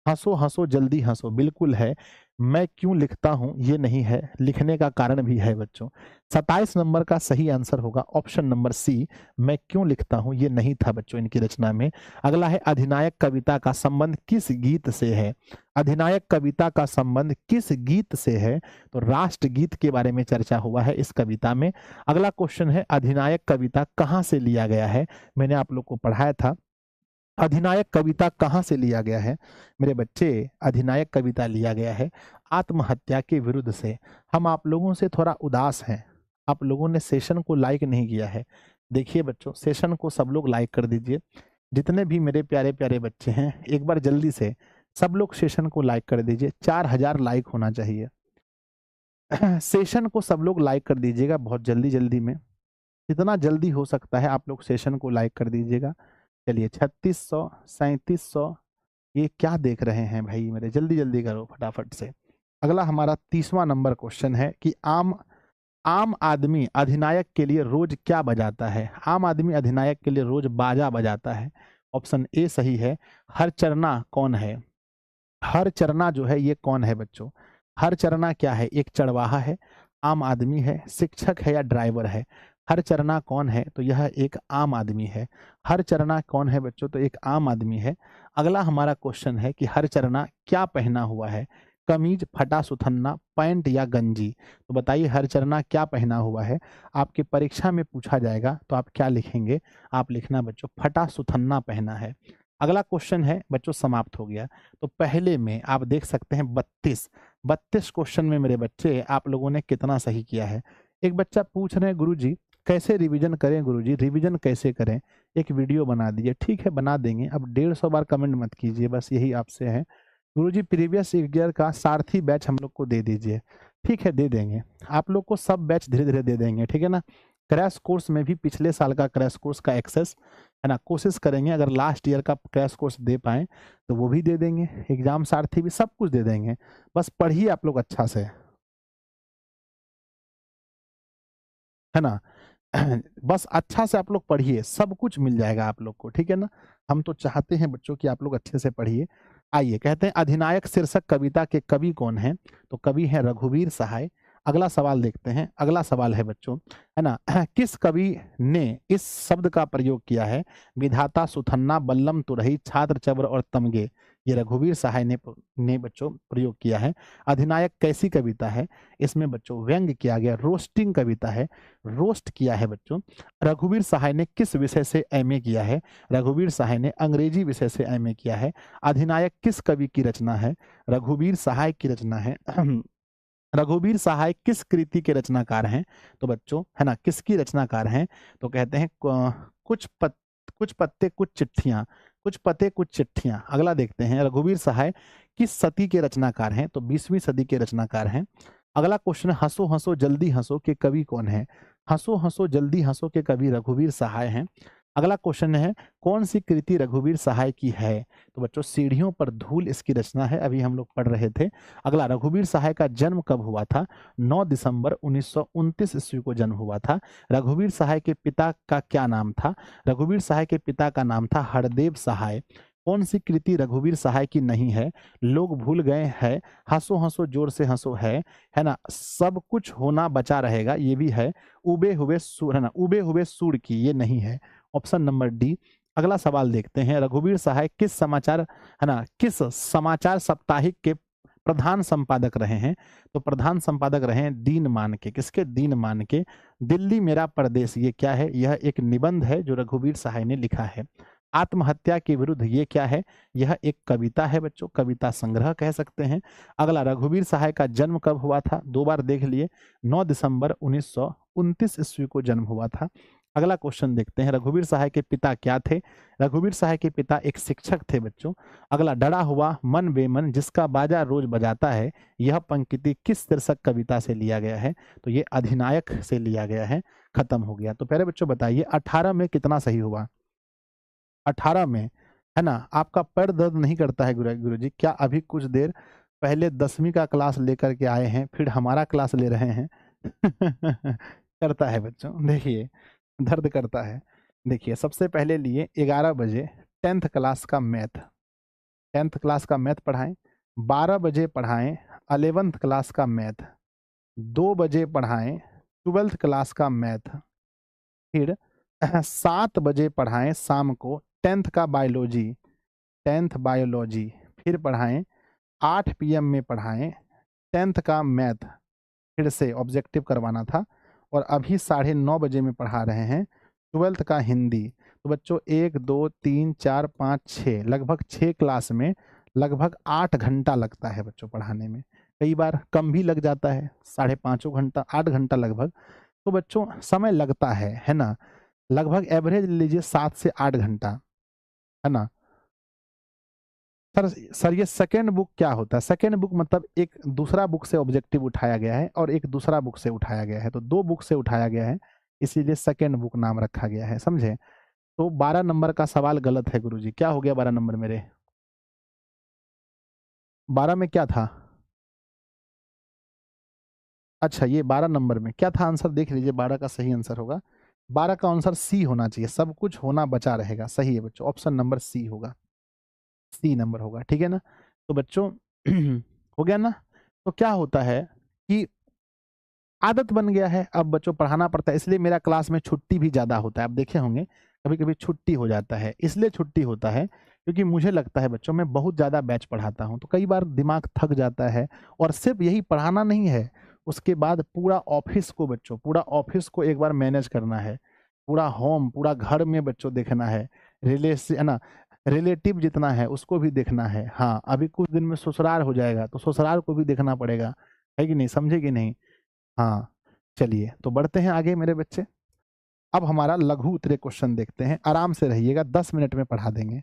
हंसो हंसो जल्दी हंसो बिल्कुल है। मैं क्यों लिखता हूं ये नहीं है, लिखने का कारण भी है बच्चों। 27 नंबर का सही आंसर होगा ऑप्शन नंबर सी, मैं क्यों लिखता हूं ये नहीं था बच्चों इनकी रचना में। अगला है, अधिनायक कविता का संबंध किस गीत से है? अधिनायक कविता का संबंध किस गीत से है? तो राष्ट्रगीत के बारे में चर्चा हुआ है इस कविता में। अगला क्वेश्चन है, अधिनायक कविता कहाँ से लिया गया है? मैंने आप लोग को पढ़ाया था अधिनायक कविता कहाँ से लिया गया है मेरे बच्चे? अधिनायक कविता लिया गया है आत्महत्या के विरुद्ध से। हम आप लोगों से थोड़ा उदास हैं, आप लोगों ने सेशन को लाइक नहीं किया है। देखिए बच्चों, सेशन को सब लोग लाइक कर दीजिए। जितने भी मेरे प्यारे प्यारे बच्चे हैं, एक बार जल्दी से सब लोग सेशन को लाइक कर दीजिए। 4000 लाइक होना चाहिए। सेशन को सब लोग लाइक कर दीजिएगा बहुत जल्दी जल्दी में, जितना जल्दी हो सकता है आप लोग सेशन को लाइक कर दीजिएगा। चलिए 3600, 3700, ये क्या देख रहे हैं भाई मेरे, जल्दी जल्दी करो फटाफट से। अगला हमारा 30वां नंबर क्वेश्चन है कि आम आम आदमी अधिनायक के लिए रोज क्या बजाता है? आम आदमी अधिनायक के लिए रोज बाजा बजाता है। ऑप्शन ए सही है। हर चरना कौन है? हर चरना जो है ये कौन है बच्चों? हर चरना क्या है? एक चरवाहा है, आम आदमी है, शिक्षक है या ड्राइवर है? हर चरना कौन है? तो यह एक आम आदमी है। हर चरना कौन है बच्चों? तो एक आम आदमी है। अगला हमारा क्वेश्चन है कि हर चरना क्या पहना हुआ है? कमीज, फटा सुथन्ना, पैंट या गंजी? तो बताइए हर चरना क्या पहना हुआ है? आपके परीक्षा में पूछा जाएगा तो आप क्या लिखेंगे? आप लिखना बच्चों फटा सुथन्ना पहना है। अगला क्वेश्चन है बच्चों, समाप्त हो गया। तो पहले में आप देख सकते हैं 32 क्वेश्चन में मेरे बच्चे आप लोगों ने कितना सही किया है। एक बच्चा पूछ रहे हैं गुरुजी कैसे रिवीजन करें? गुरुजी रिवीजन कैसे करें? एक वीडियो बना दीजिए। ठीक है बना देंगे। अब 150 बार कमेंट मत कीजिए, बस यही आपसे है। गुरुजी प्रीवियस ईयर का सारथी बैच हम लोग को दे दीजिए। ठीक है दे देंगे, आप लोग को सब बैच धीरे धीरे दे देंगे, ठीक है ना। क्रैश कोर्स में भी पिछले साल का क्रैश कोर्स का एक्सेस है ना, कोशिश करेंगे अगर लास्ट ईयर का क्रैश कोर्स दे पाए तो वो भी दे देंगे। एग्जाम सारथी भी सब कुछ दे देंगे। बस पढ़िए आप लोग अच्छा से, है ना। बस अच्छा से आप लोग पढ़िए, सब कुछ मिल जाएगा आप लोग को, ठीक है ना। हम तो चाहते हैं बच्चों कि आप लोग अच्छे से पढ़िए। आइए, कहते हैं अधिनायक शीर्षक कविता के कवि कौन हैं? तो कवि हैं रघुवीर सहाय। अगला सवाल देखते हैं। अगला सवाल है बच्चों, है ना, किस कवि ने इस शब्द का प्रयोग किया है? विधाता, सुथन्ना, बल्लम तुरही, छात्र चवर और तमगे। ये रघुवीर सहाय ने बच्चों प्रयोग किया है। अधिनायक कैसी कविता है? इसमें बच्चों व्यंग किया गया, रोस्टिंग कविता है, रोस्ट किया है बच्चों। रघुवीर सहाय ने किस विषय से एमए किया है? रघुवीर सहाय ने अंग्रेजी विषय से एमए किया है। अधिनायक किस कवि की रचना है? रघुवीर सहाय की रचना है। रघुवीर सहाय किस कृति के रचनाकार हैं? तो बच्चों, है ना, किसकी रचनाकार हैं? तो कहते हैं कुछ पत्ते कुछ चिट्ठियां, कुछ पते कुछ चिट्ठियां। अगला देखते हैं, रघुवीर सहाय किस सदी के रचनाकार हैं? तो 20वीं सदी के रचनाकार हैं। अगला क्वेश्चन है, हंसो हंसो जल्दी हंसो के कवि कौन है? हंसो हंसो जल्दी हंसो के कवि रघुवीर सहाय हैं। अगला क्वेश्चन है, कौन सी कृति रघुवीर सहाय की है? तो बच्चों सीढ़ियों पर धूल इसकी रचना है, अभी हम लोग पढ़ रहे थे। अगला, रघुवीर सहाय का जन्म कब हुआ था? 9 दिसंबर 1929 ईस्वी को जन्म हुआ था। रघुवीर सहाय के पिता का क्या नाम था? रघुवीर सहाय के पिता का नाम था हरदेव सहाय। कौन सी कृति रघुवीर सहाय की नहीं है? लोग भूल गए हैं, हंसो हंसो जोर से हंसो है ना, सब कुछ होना बचा रहेगा, ये भी है। उबे हुए सूर, है ना, उबे हुए सूर की, ये नहीं है। Option number D. अगला सवाल देखते हैं, रघुवीर सहाय किस समाचार, है ना, किस समाचार साप्ताहिक के प्रधान संपादक रहे हैं? तो प्रधान संपादक रहे हैं दीनमान के। किसके? दीनमान के। दिल्ली मेरा परदेश, ये क्या है? यह एक निबंध है जो रघुवीर सहाय ने लिखा है। आत्महत्या के विरुद्ध, ये क्या है? यह एक कविता है बच्चों, कविता संग्रह कह सकते हैं। अगला, रघुवीर सहाय का जन्म कब हुआ था? 2 बार देख लिए, 9 दिसंबर 1929 ईस्वी को जन्म हुआ था। अगला क्वेश्चन देखते हैं, रघुवीर सहाय के पिता क्या थे? रघुवीर सहाय के पिता एक शिक्षक थे बच्चों। अगला, डरा हुआ मन बेमन जिसका बाजा रोज बजाता है, यह पंक्ति किस शीर्षक कविता से लिया गया है? तो ये अधिनायक से लिया गया है। खत्म हो गया। तो प्यारे बच्चों बताइए 18 में कितना सही हुआ? 18 में, है ना। आपका पैर दर्द नहीं करता है गुरुजी? क्या अभी कुछ देर पहले 10वीं का क्लास लेकर के आए हैं, फिर हमारा क्लास ले रहे हैं? करता है बच्चों, देखिए दर्द करता है। देखिए सबसे पहले लिए 11 बजे 10th क्लास का मैथ, 10th क्लास का मैथ पढ़ाएं। 12 बजे पढ़ाएं 11th क्लास का मैथ। 2 बजे पढ़ाएं 12th क्लास का मैथ। फिर 7 बजे पढ़ाएं शाम को 10th का बायोलॉजी, 10th बायोलॉजी। फिर पढ़ाएं 8 PM में पढ़ाएं 10th का मैथ, फिर से ऑब्जेक्टिव करवाना था। और अभी 9:30 बजे में पढ़ा रहे हैं 12th का हिंदी। तो बच्चों 1 2 3 4 5 6, लगभग 6 क्लास में लगभग 8 घंटा लगता है बच्चों पढ़ाने में। कई बार कम भी लग जाता है, 5.5 घंटा, 8 घंटा लगभग। तो बच्चों समय लगता है ना। लगभग एवरेज लीजिए 7 से 8 घंटा, है ना। सर ये सेकेंड बुक क्या होता है? सेकेंड बुक मतलब एक दूसरा बुक से ऑब्जेक्टिव उठाया गया है और एक दूसरा बुक से उठाया गया है, तो 2 बुक से उठाया गया है, इसीलिए सेकेंड बुक नाम रखा गया है, समझे। तो 12 नंबर का सवाल गलत है गुरुजी। क्या हो गया 12 नंबर मेरे? 12 में क्या था? अच्छा ये 12 नंबर में क्या था आंसर? देख लीजिए 12 का सही आंसर होगा, 12 का आंसर सी होना चाहिए, सब कुछ होना बचा रहेगा। सही है बच्चों, ऑप्शन नंबर सी होगा, सी नंबर होगा, ठीक है ना। तो बच्चों हो गया ना। तो क्या होता है कि आदत बन गया है, अब बच्चों पढ़ाना पड़ता है, इसलिए मेरा क्लास में छुट्टी भी ज़्यादा होता है। आप देखे होंगे कभी कभी छुट्टी हो जाता है, इसलिए छुट्टी होता है क्योंकि मुझे लगता है बच्चों मैं बहुत ज़्यादा बैच पढ़ाता हूँ, तो कई बार दिमाग थक जाता है। और सिर्फ यही पढ़ाना नहीं है, उसके बाद पूरा ऑफिस को बच्चों, पूरा ऑफिस को एक बार मैनेज करना है, पूरा होम, पूरा घर में बच्चों देखना है, रिलेशन, है ना, रिलेटिव जितना है उसको भी देखना है। हाँ अभी कुछ दिन में ससुराल हो जाएगा, तो ससुराल को भी देखना पड़ेगा, है कि नहीं, समझे कि नहीं। हाँ चलिए तो बढ़ते हैं आगे मेरे बच्चे। अब हमारा लघु उत्तरीय क्वेश्चन देखते हैं, आराम से रहिएगा, 10 मिनट में पढ़ा देंगे।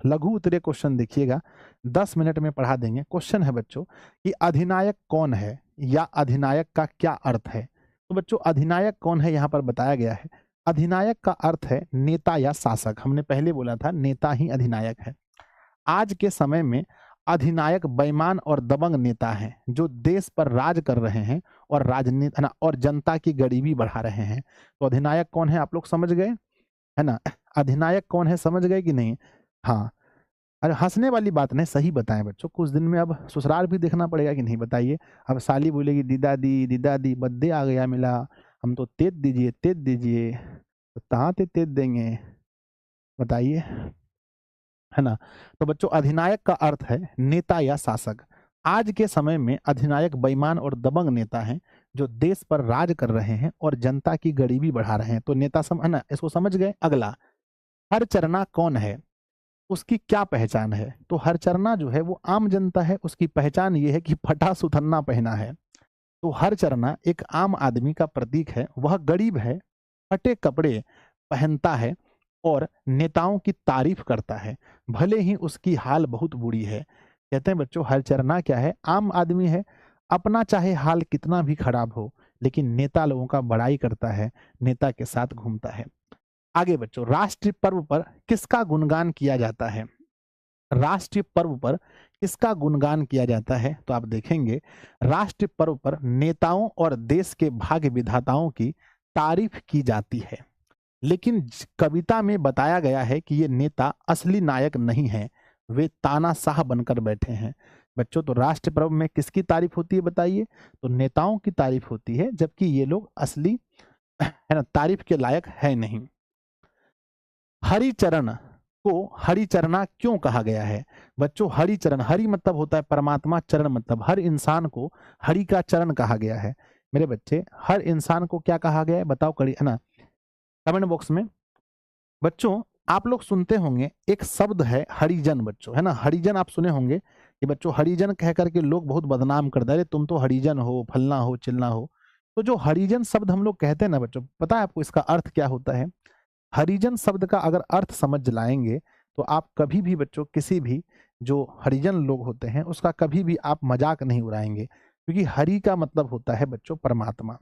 लघु उत्तरीय क्वेश्चन देखिएगा, 10 मिनट में पढ़ा देंगे। क्वेश्चन है बच्चों कि अधिनायक कौन है या अधिनायक का क्या अर्थ है? तो बच्चों अधिनायक कौन है यहाँ पर बताया गया है। अधिनायक का अर्थ है नेता या शासक। हमने पहले बोला था नेता ही अधिनायक है। आज के समय में अधिनायक बेईमान और दबंग नेता हैं जो देश पर राज कर रहे हैं और राजनीति, है ना, और जनता की गरीबी बढ़ा रहे हैं। तो अधिनायक कौन है आप लोग समझ गए, है ना। अधिनायक कौन है समझ गए कि नहीं? हाँ। अरे हंसने वाली बात नहीं, सही बताएं बच्चों, कुछ दिन में अब ससुराल भी देखना पड़ेगा कि नहीं बताइए। अब साली बोलेगी दीदा दी, दीदा दी बर्थडे आ गया मिला, हम तो तेज दीजिए, तेज दीजिए, तो कहाँ ते तेज देंगे बताइए, है ना। तो बच्चों अधिनायक का अर्थ है नेता या शासक। आज के समय में अधिनायक बेईमान और दबंग नेता हैं जो देश पर राज कर रहे हैं और जनता की गरीबी बढ़ा रहे हैं। तो नेता है ना, इसको समझ गए। अगला, हरचरना कौन है, उसकी क्या पहचान है? तो हरचरना जो है वो आम जनता है, उसकी पहचान ये है कि फटा सुथन्ना पहना है। तो हरचरना एक आम आदमी का प्रतीक है, वह गरीब है, फटे कपड़े पहनता है और नेताओं की तारीफ करता है, भले ही उसकी हाल बहुत बुरी है। कहते हैं बच्चों हरचरना क्या है? आम आदमी है, अपना चाहे हाल कितना भी खराब हो लेकिन नेता लोगों का बड़ाई करता है, नेता के साथ घूमता है। आगे बच्चों, राष्ट्रीय पर्व पर किसका गुणगान किया जाता है? राष्ट्रीय पर्व पर किसका गुणगान किया जाता है? तो आप देखेंगे राष्ट्रीय पर्व पर नेताओं और देश के भाग्य विधाताओं की तारीफ की जाती है। लेकिन कविता में बताया गया है कि ये नेता असली नायक नहीं है, वे तानाशाह बनकर बैठे हैं। बच्चों, तो राष्ट्र पर्व में किसकी तारीफ होती है बताइए? तो नेताओं की तारीफ होती है, जबकि ये लोग असली है ना तारीफ के लायक है नहीं। हरिचरण को हरिचरना क्यों कहा गया है? बच्चों, हरिचरण, हरि मतलब होता है परमात्मा, चरण मतलब हर इंसान को हरि का चरण कहा गया है। मेरे बच्चे, हर इंसान को क्या कहा गया है बताओ, करी है ना, कमेंट बॉक्स में। बच्चों, आप लोग सुनते होंगे एक शब्द है हरिजन, बच्चों है ना, हरिजन आप सुने होंगे कि बच्चों हरिजन कह करके लोग बहुत बदनाम करते हैं, अरे तुम तो हरिजन हो, फलना हो, चिलना हो। तो जो हरिजन शब्द हम लोग कहते हैं ना बच्चों, पता है आपको इसका अर्थ क्या होता है? हरिजन शब्द का अगर अर्थ समझ लाएंगे तो आप कभी भी बच्चों किसी भी जो हरिजन लोग होते हैं उसका कभी भी आप मजाक नहीं उड़ाएंगे, क्योंकि हरि का मतलब होता है बच्चों परमात्मा।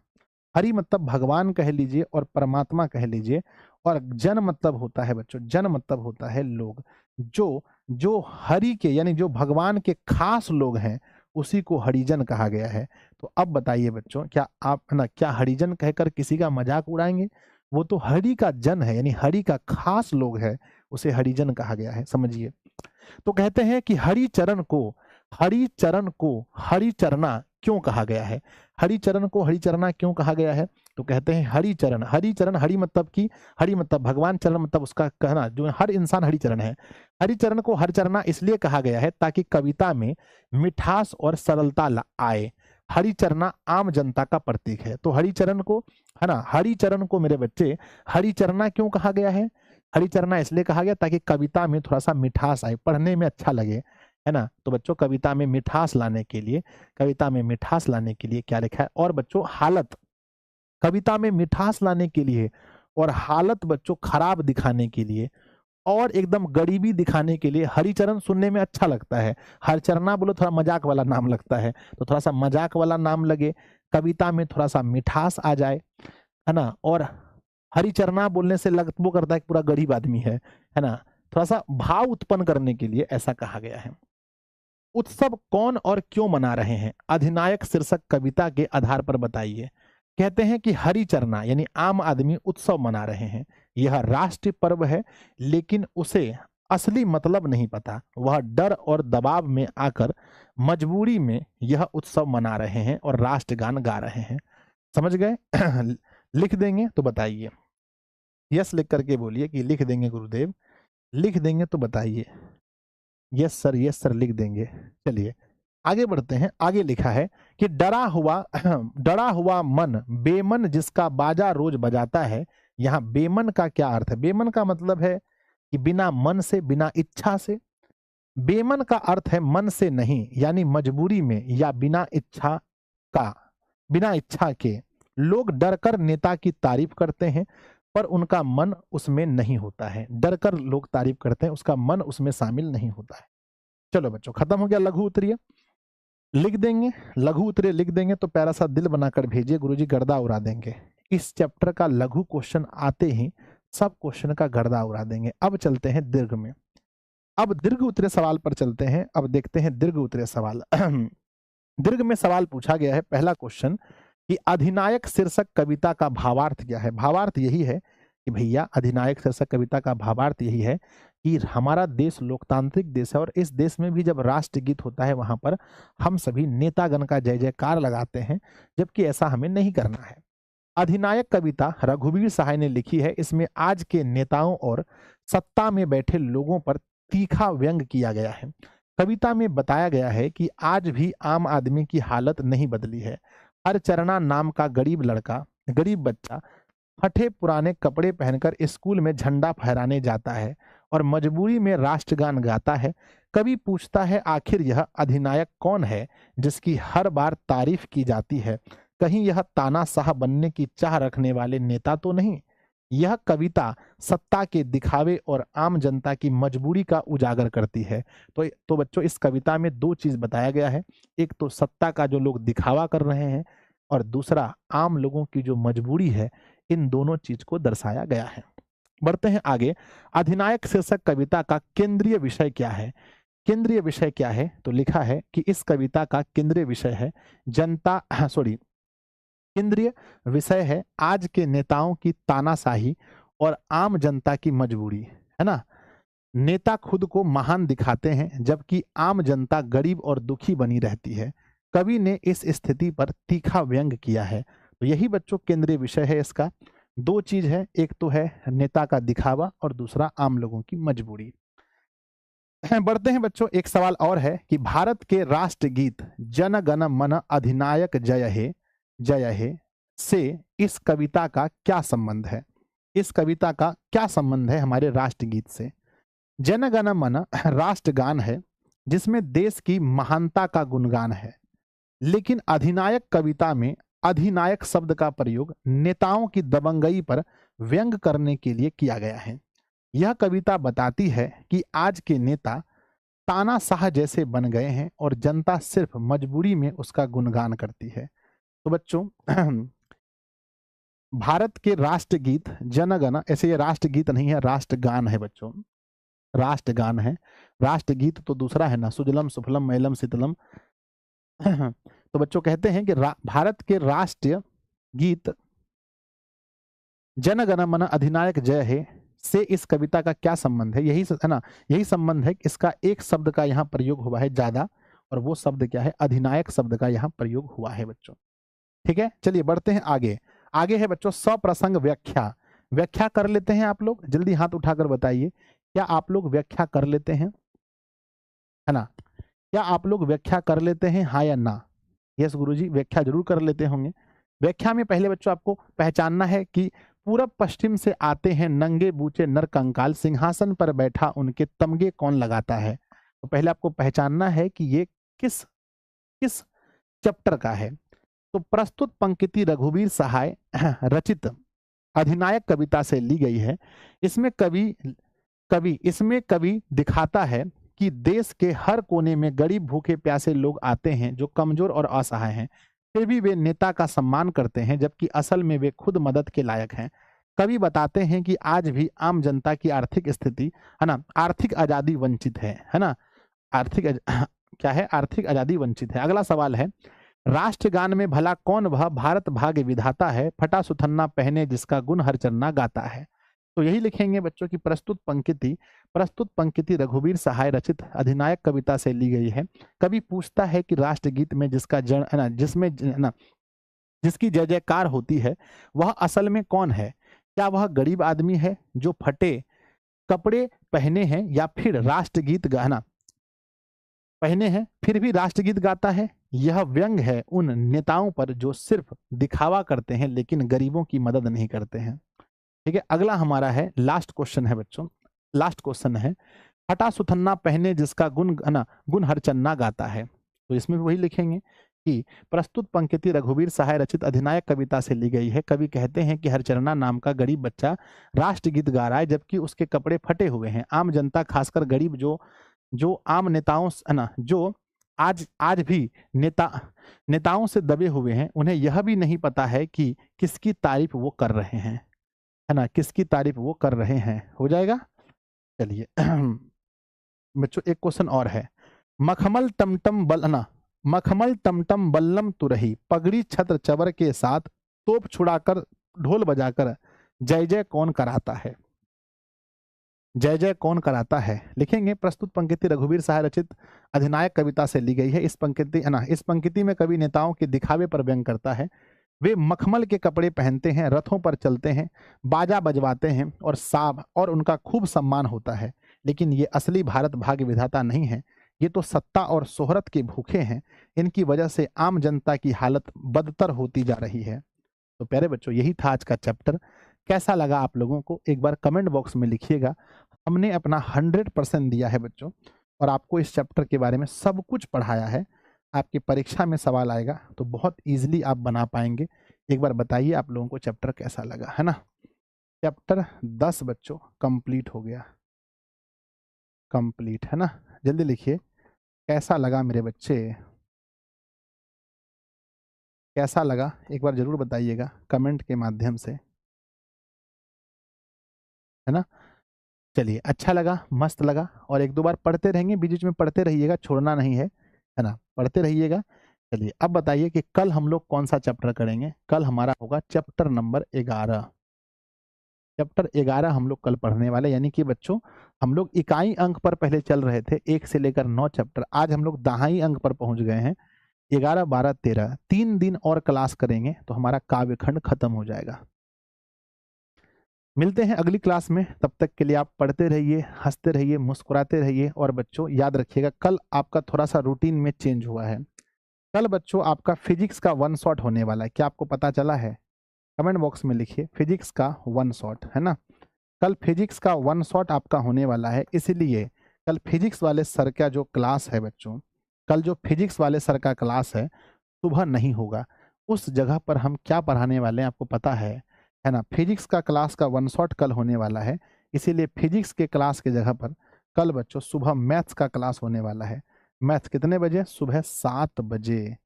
हरि मतलब भगवान कह लीजिए और परमात्मा कह लीजिए, और जन मतलब होता है बच्चों, जन मतलब होता है लोग। जो जो हरि के यानी जो भगवान के खास लोग हैं उसी को हरिजन कहा गया है। तो अब बताइए बच्चों, क्या आप है ना क्या हरिजन कहकर किसी का मजाक उड़ाएंगे? वो तो हरि का जन है, यानी हरि का खास लोग है, उसे हरिजन कहा गया है, समझिए। तो कहते हैं कि हरिचरण को हरिचरना क्यों कहा गया है? हरिचरण को हरिचरना क्यों कहा गया है? तो कहते हैं हरिचरण, हरिचरण, हरि मतलब की, हरि मतलब भगवान, चरण मतलब उसका कहना, जो हर इंसान हरिचरण है। हरिचरण को हरिचरना इसलिए कहा गया है ताकि कविता में मिठास और सरलता आए। हरिचरना आम जनता का प्रतीक है। तो हरिचरण को है ना, हरिचरण को मेरे बच्चे हरिचरना क्यों कहा गया है? हरिचरना इसलिए कहा गया ताकि कविता में थोड़ा सा मिठास आए, पढ़ने में अच्छा लगे, है ना। तो बच्चों कविता में मिठास लाने के लिए, कविता में मिठास लाने के लिए क्या लिखा है? और बच्चों हालत, कविता में मिठास लाने के लिए और हालत बच्चों खराब दिखाने के लिए और एकदम गरीबी दिखाने के लिए हरिचरण सुनने में अच्छा लगता है। हरिचरना बोलो थोड़ा मजाक वाला नाम लगता है, तो थोड़ा सा मजाक वाला नाम लगे, कविता में थोड़ा सा मिठास आ जाए, है ना। और हरिचरना बोलने से लग वो करता है कि पूरा गरीब आदमी है ना। थोड़ा सा भाव उत्पन्न करने के लिए ऐसा कहा गया है। उत्सव कौन और क्यों मना रहे हैं? अधिनायक शीर्षक कविता के आधार पर बताइए। कहते हैं कि हरिचरना यानी आम आदमी उत्सव मना रहे हैं, यह राष्ट्रीय पर्व है, लेकिन उसे असली मतलब नहीं पता। वह डर और दबाव में आकर मजबूरी में यह उत्सव मना रहे हैं और राष्ट्रगान गा रहे हैं। समझ गए? लिख देंगे तो बताइए, यस लिख करके बोलिए कि लिख देंगे गुरुदेव। लिख देंगे तो बताइए, यस सर लिख देंगे। चलिए आगे बढ़ते हैं। आगे लिखा है कि डरा हुआ डरा हुआ मन बेमन जिसका बाजा रोज बजाता है। यहाँ बेमन का क्या अर्थ है? बेमन का मतलब है कि बिना मन से, बिना इच्छा से। बेमन का अर्थ है मन से नहीं, यानी मजबूरी में या बिना इच्छा का, बिना इच्छा के। लोग डरकर नेता की तारीफ करते हैं पर उनका मन उसमें नहीं होता है। डरकर लोग तारीफ करते हैं, उसका मन उसमें शामिल नहीं होता है। चलो बच्चों, खत्म हो गया लघु उत्तरीय। लिख देंगे, लघु उत्तरीय लिख देंगे तो प्यारा सा दिल बनाकर भेजिए, गुरुजी गर्दा उड़ा देंगे। इस चैप्टर का लघु क्वेश्चन आते ही सब क्वेश्चन का गर्दा उड़ा देंगे। अब चलते हैं दीर्घ में। अब दीर्घ उत्तरीय सवाल पर चलते हैं। अब देखते हैं दीर्घ उत्तरीय सवाल। दीर्घ में सवाल पूछा गया है, पहला क्वेश्चन कि अधिनायक शीर्षक कविता का भावार्थ क्या है? भावार्थ यही है कि भैया अधिनायक शीर्षक कविता का भावार्थ यही है कि हमारा देश लोकतांत्रिक देश है और इस देश में भी जब राष्ट्रगीत होता है वहां पर हम सभी नेतागण का जय जयकार लगाते हैं, जबकि ऐसा हमें नहीं करना है। अधिनायक कविता रघुवीर सहाय ने लिखी है। इसमें आज के नेताओं और सत्ता में बैठे लोगों पर तीखा व्यंग किया गया है। कविता में बताया गया है कि आज भी आम आदमी की हालत नहीं बदली है। हरचरणा नाम का गरीब लड़का, गरीब बच्चा फटे पुराने कपड़े पहनकर स्कूल में झंडा फहराने जाता है और मजबूरी में राष्ट्रगान गाता है। कवि पूछता है आखिर यह अधिनायक कौन है जिसकी हर बार तारीफ की जाती है? कहीं यह तानाशाह बनने की चाह रखने वाले नेता तो नहीं? यह कविता सत्ता के दिखावे और आम जनता की मजबूरी का उजागर करती है। तो बच्चों इस कविता में दो चीज बताया गया है, एक तो सत्ता का जो लोग दिखावा कर रहे हैं और दूसरा आम लोगों की जो मजबूरी है। इन दोनों चीज को दर्शाया गया है। बढ़ते हैं आगे। अधिनायक शीर्षक कविता का केंद्रीय विषय क्या है? केंद्रीय विषय क्या है? तो लिखा है कि इस कविता का केंद्रीय विषय है जनता सॉरी केंद्रीय विषय है आज के नेताओं की तानाशाही और आम जनता की मजबूरी, है ना। नेता खुद को महान दिखाते हैं जबकि आम जनता गरीब और दुखी बनी रहती है। कवि ने इस स्थिति पर तीखा व्यंग किया है। तो यही बच्चों केंद्रीय विषय है इसका। दो चीज है, एक तो है नेता का दिखावा और दूसरा आम लोगों की मजबूरी। बढ़ते हैं बच्चों, एक सवाल और है कि भारत के राष्ट्रगीत जन गण मन अधिनायक जय हे से इस कविता का क्या संबंध है? इस कविता का क्या संबंध है हमारे राष्ट्रगीत से? जन गण मन राष्ट्रगान है जिसमें देश की महानता का गुणगान है, लेकिन अधिनायक कविता में अधिनायक शब्द का प्रयोग नेताओं की दबंगई पर व्यंग करने के लिए किया गया है। यह कविता बताती है कि आज के नेता तानाशाह जैसे बन गए हैं और जनता सिर्फ मजबूरी में उसका गुणगान करती है। तो बच्चों भारत के राष्ट्रगीत जनगण, ऐसे ये राष्ट्रगीत नहीं है, राष्ट्रगान है बच्चों, राष्ट्रगान है। राष्ट्रगीत तो दूसरा है ना, सुजलम सुफलम मैलम शीतलम। तो बच्चों कहते हैं कि भारत के राष्ट्रीय गीत जन गण मन अधिनायक जय हे से इस कविता का क्या संबंध है? यही है ना, यही संबंध है कि इसका एक शब्द का यहाँ प्रयोग हुआ है ज्यादा, और वो शब्द क्या है? अधिनायक शब्द का यहाँ प्रयोग हुआ है बच्चों। ठीक है, चलिए बढ़ते हैं आगे। आगे है बच्चों सप्रसंग व्याख्या। व्याख्या कर लेते हैं आप लोग, जल्दी हाथ उठाकर बताइए, क्या आप लोग व्याख्या कर लेते हैं? है ना, क्या आप लोग व्याख्या कर लेते हैं, हाँ या ना? यस गुरुजी, व्याख्या जरूर कर लेते होंगे। व्याख्या में पहले बच्चों आपको पहचानना है कि पूरब पश्चिम से आते हैं नंगे बूचे नर कंकाल, सिंहासन पर बैठा उनके तमगे कौन लगाता है। तो पहले आपको पहचानना है कि ये किस किस चैप्टर का है। तो प्रस्तुत पंक्ति रघुवीर सहाय रचित अधिनायक कविता से ली गई है। इसमें कवि दिखाता है कि देश के हर कोने में गरीब भूखे प्यासे लोग आते हैं जो कमजोर और असहाय हैं, फिर भी वे नेता का सम्मान करते हैं जबकि असल में वे खुद मदद के लायक हैं। कवि बताते हैं कि आज भी आम जनता की आर्थिक स्थिति, है ना, आर्थिक आजादी वंचित है ना, क्या है? आर्थिक आजादी वंचित है। अगला सवाल है, राष्ट्रगान में भला कौन वह भारत भाग्य विधाता है, फटा सुथन्ना पहने जिसका गुण हर चन्ना गाता है। तो यही लिखेंगे बच्चों की प्रस्तुत पंक्ति रघुवीर सहाय रचित अधिनायक कविता से ली गई है। कवि पूछता है कि राष्ट्रगीत में जिसका जन है ना, जिसकी जय जयकार होती है, वह असल में कौन है? क्या वह गरीब आदमी है जो फटे कपड़े पहने हैं, या फिर राष्ट्रगीत गाना पहने हैं फिर भी राष्ट्रगीत गाता है? यह व्यंग है उन नेताओं पर जो सिर्फ दिखावा करते हैं लेकिन गरीबों की मदद नहीं करते हैं। ठीक है, अगला हमारा है, लास्ट क्वेश्चन है बच्चों, लास्ट क्वेश्चन है, फटा सुथन्ना पहने जिसका गुण हर चन्ना गाता है। तो इसमें भी वही लिखेंगे कि प्रस्तुत पंक्ति रघुवीर सहाय रचित अधिनायक कविता से ली गई है। कवि कहते हैं कि हरचन्ना नाम का गरीब बच्चा राष्ट्रगीत गा रहा है जबकि उसके कपड़े फटे हुए हैं। आम जनता खासकर गरीब जो जो आम नेताओं है ना, जो आज आज भी नेताओं से दबे हुए हैं, उन्हें यह भी नहीं पता है कि किसकी तारीफ वो कर रहे हैं, है ना, किसकी तारीफ वो कर रहे हैं। हो जाएगा। चलिए बच्चों एक क्वेश्चन और है, मखमल टमटम बलना मखमल टमटम बल्लम तुरही पगड़ी छत्र चवर के साथ तोप छुड़ाकर ढोल बजाकर जय जय कौन कराता है? जय जय कौन कराता है? लिखेंगे प्रस्तुत पंक्ति रघुवीर सहाय रचित अधिनायक कविता से ली गई है। इस पंक्ति है ना, इस पंक्ति में कवि नेताओं के दिखावे पर व्यंग करता है। वे मखमल के कपड़े पहनते हैं, रथों पर चलते हैं, बाजा बजवाते हैं और उनका खूब सम्मान होता है, लेकिन ये असली भारत भाग्य विधाता नहीं है। ये तो सत्ता और शोहरत के भूखे हैं। इनकी वजह से आम जनता की हालत बदतर होती जा रही है। तो प्यारे बच्चों यही था आज का चैप्टर। कैसा लगा आप लोगों को एक बार कमेंट बॉक्स में लिखिएगा। हमने अपना 100% दिया है बच्चों, और आपको इस चैप्टर के बारे में सब कुछ पढ़ाया है। आपकी परीक्षा में सवाल आएगा तो बहुत इजीली आप बना पाएंगे। एक बार बताइए आप लोगों को चैप्टर कैसा लगा, है ना। चैप्टर 10 बच्चों कंप्लीट हो गया, कंप्लीट, है ना। जल्दी लिखिए कैसा लगा मेरे बच्चे, कैसा लगा एक बार जरूर बताइएगा कमेंट के माध्यम से। है ना। चलिए, अच्छा लगा, मस्त लगा, और एक दो बार पढ़ते रहेंगे, बीच बीच में पढ़ते रहिएगा, छोड़ना नहीं है ना, पढ़ते रहिएगा। चलिए, अब बताइए कि कल हम लोग कौन सा चैप्टर करेंगे। कल हमारा होगा चैप्टर नंबर 11। चैप्टर 11 हम लोग कल पढ़ने वाले, यानी कि बच्चों हम लोग इकाई अंक पर पहले चल रहे थे, 1 से लेकर 9 चैप्टर। आज हम लोग दहाई अंक पर पहुंच गए हैं, 11, 12, 13। 3 दिन और क्लास करेंगे तो हमारा काव्य खंड खत्म हो जाएगा। मिलते हैं अगली क्लास में, तब तक के लिए आप पढ़ते रहिए, हंसते रहिए, मुस्कुराते रहिए। और बच्चों याद रखिएगा, कल आपका थोड़ा सा रूटीन में चेंज हुआ है। कल बच्चों आपका फिजिक्स का वन शॉट होने वाला है। क्या आपको पता चला है? कमेंट बॉक्स में लिखिए, फिजिक्स का वन शॉट, है ना। कल फिजिक्स का वन शॉट आपका होने वाला है, इसलिए कल फिजिक्स वाले सर का जो क्लास है बच्चों, कल जो फिजिक्स वाले सर का क्लास है सुबह नहीं होगा। उस जगह पर हम क्या पढ़ाने वाले हैं आपको पता है ना। फिजिक्स का क्लास का वन शॉट कल होने वाला है, इसीलिए फिजिक्स के क्लास की जगह पर कल बच्चों सुबह मैथ्स का क्लास होने वाला है। मैथ्स कितने बजे? सुबह 7 बजे।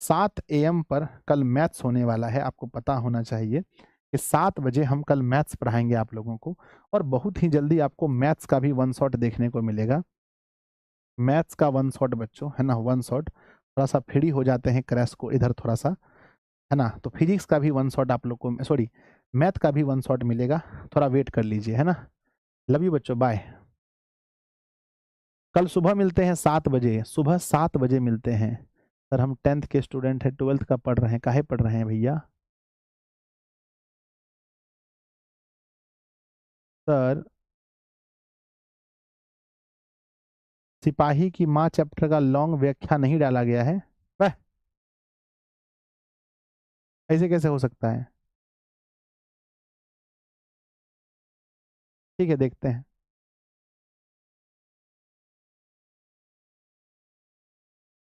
7 AM पर कल मैथ्स होने वाला है। आपको पता होना चाहिए कि 7 बजे हम कल मैथ्स पढ़ाएंगे आप लोगों को, और बहुत ही जल्दी आपको मैथ्स का भी वन शॉट देखने को मिलेगा। मैथ्स का वन शॉट बच्चों, है ना, वन शॉट। थोड़ा सा फ्री हो जाते हैं क्रैश को इधर थोड़ा सा, है ना। तो फिजिक्स का भी वन शॉट आप लोग को, सॉरी, मैथ का भी वन शॉट मिलेगा। थोड़ा वेट कर लीजिए, है ना। लव यू बच्चों, बाय। कल सुबह मिलते हैं 7 बजे, सुबह 7 बजे मिलते हैं। सर हम 10th के स्टूडेंट हैं, 12th का पढ़ रहे हैं, काहे पढ़ रहे हैं भैया? सर सिपाही की माँ चैप्टर का लॉन्ग व्याख्या नहीं डाला गया है। वह ऐसे कैसे हो सकता है? ठीक है, देखते हैं।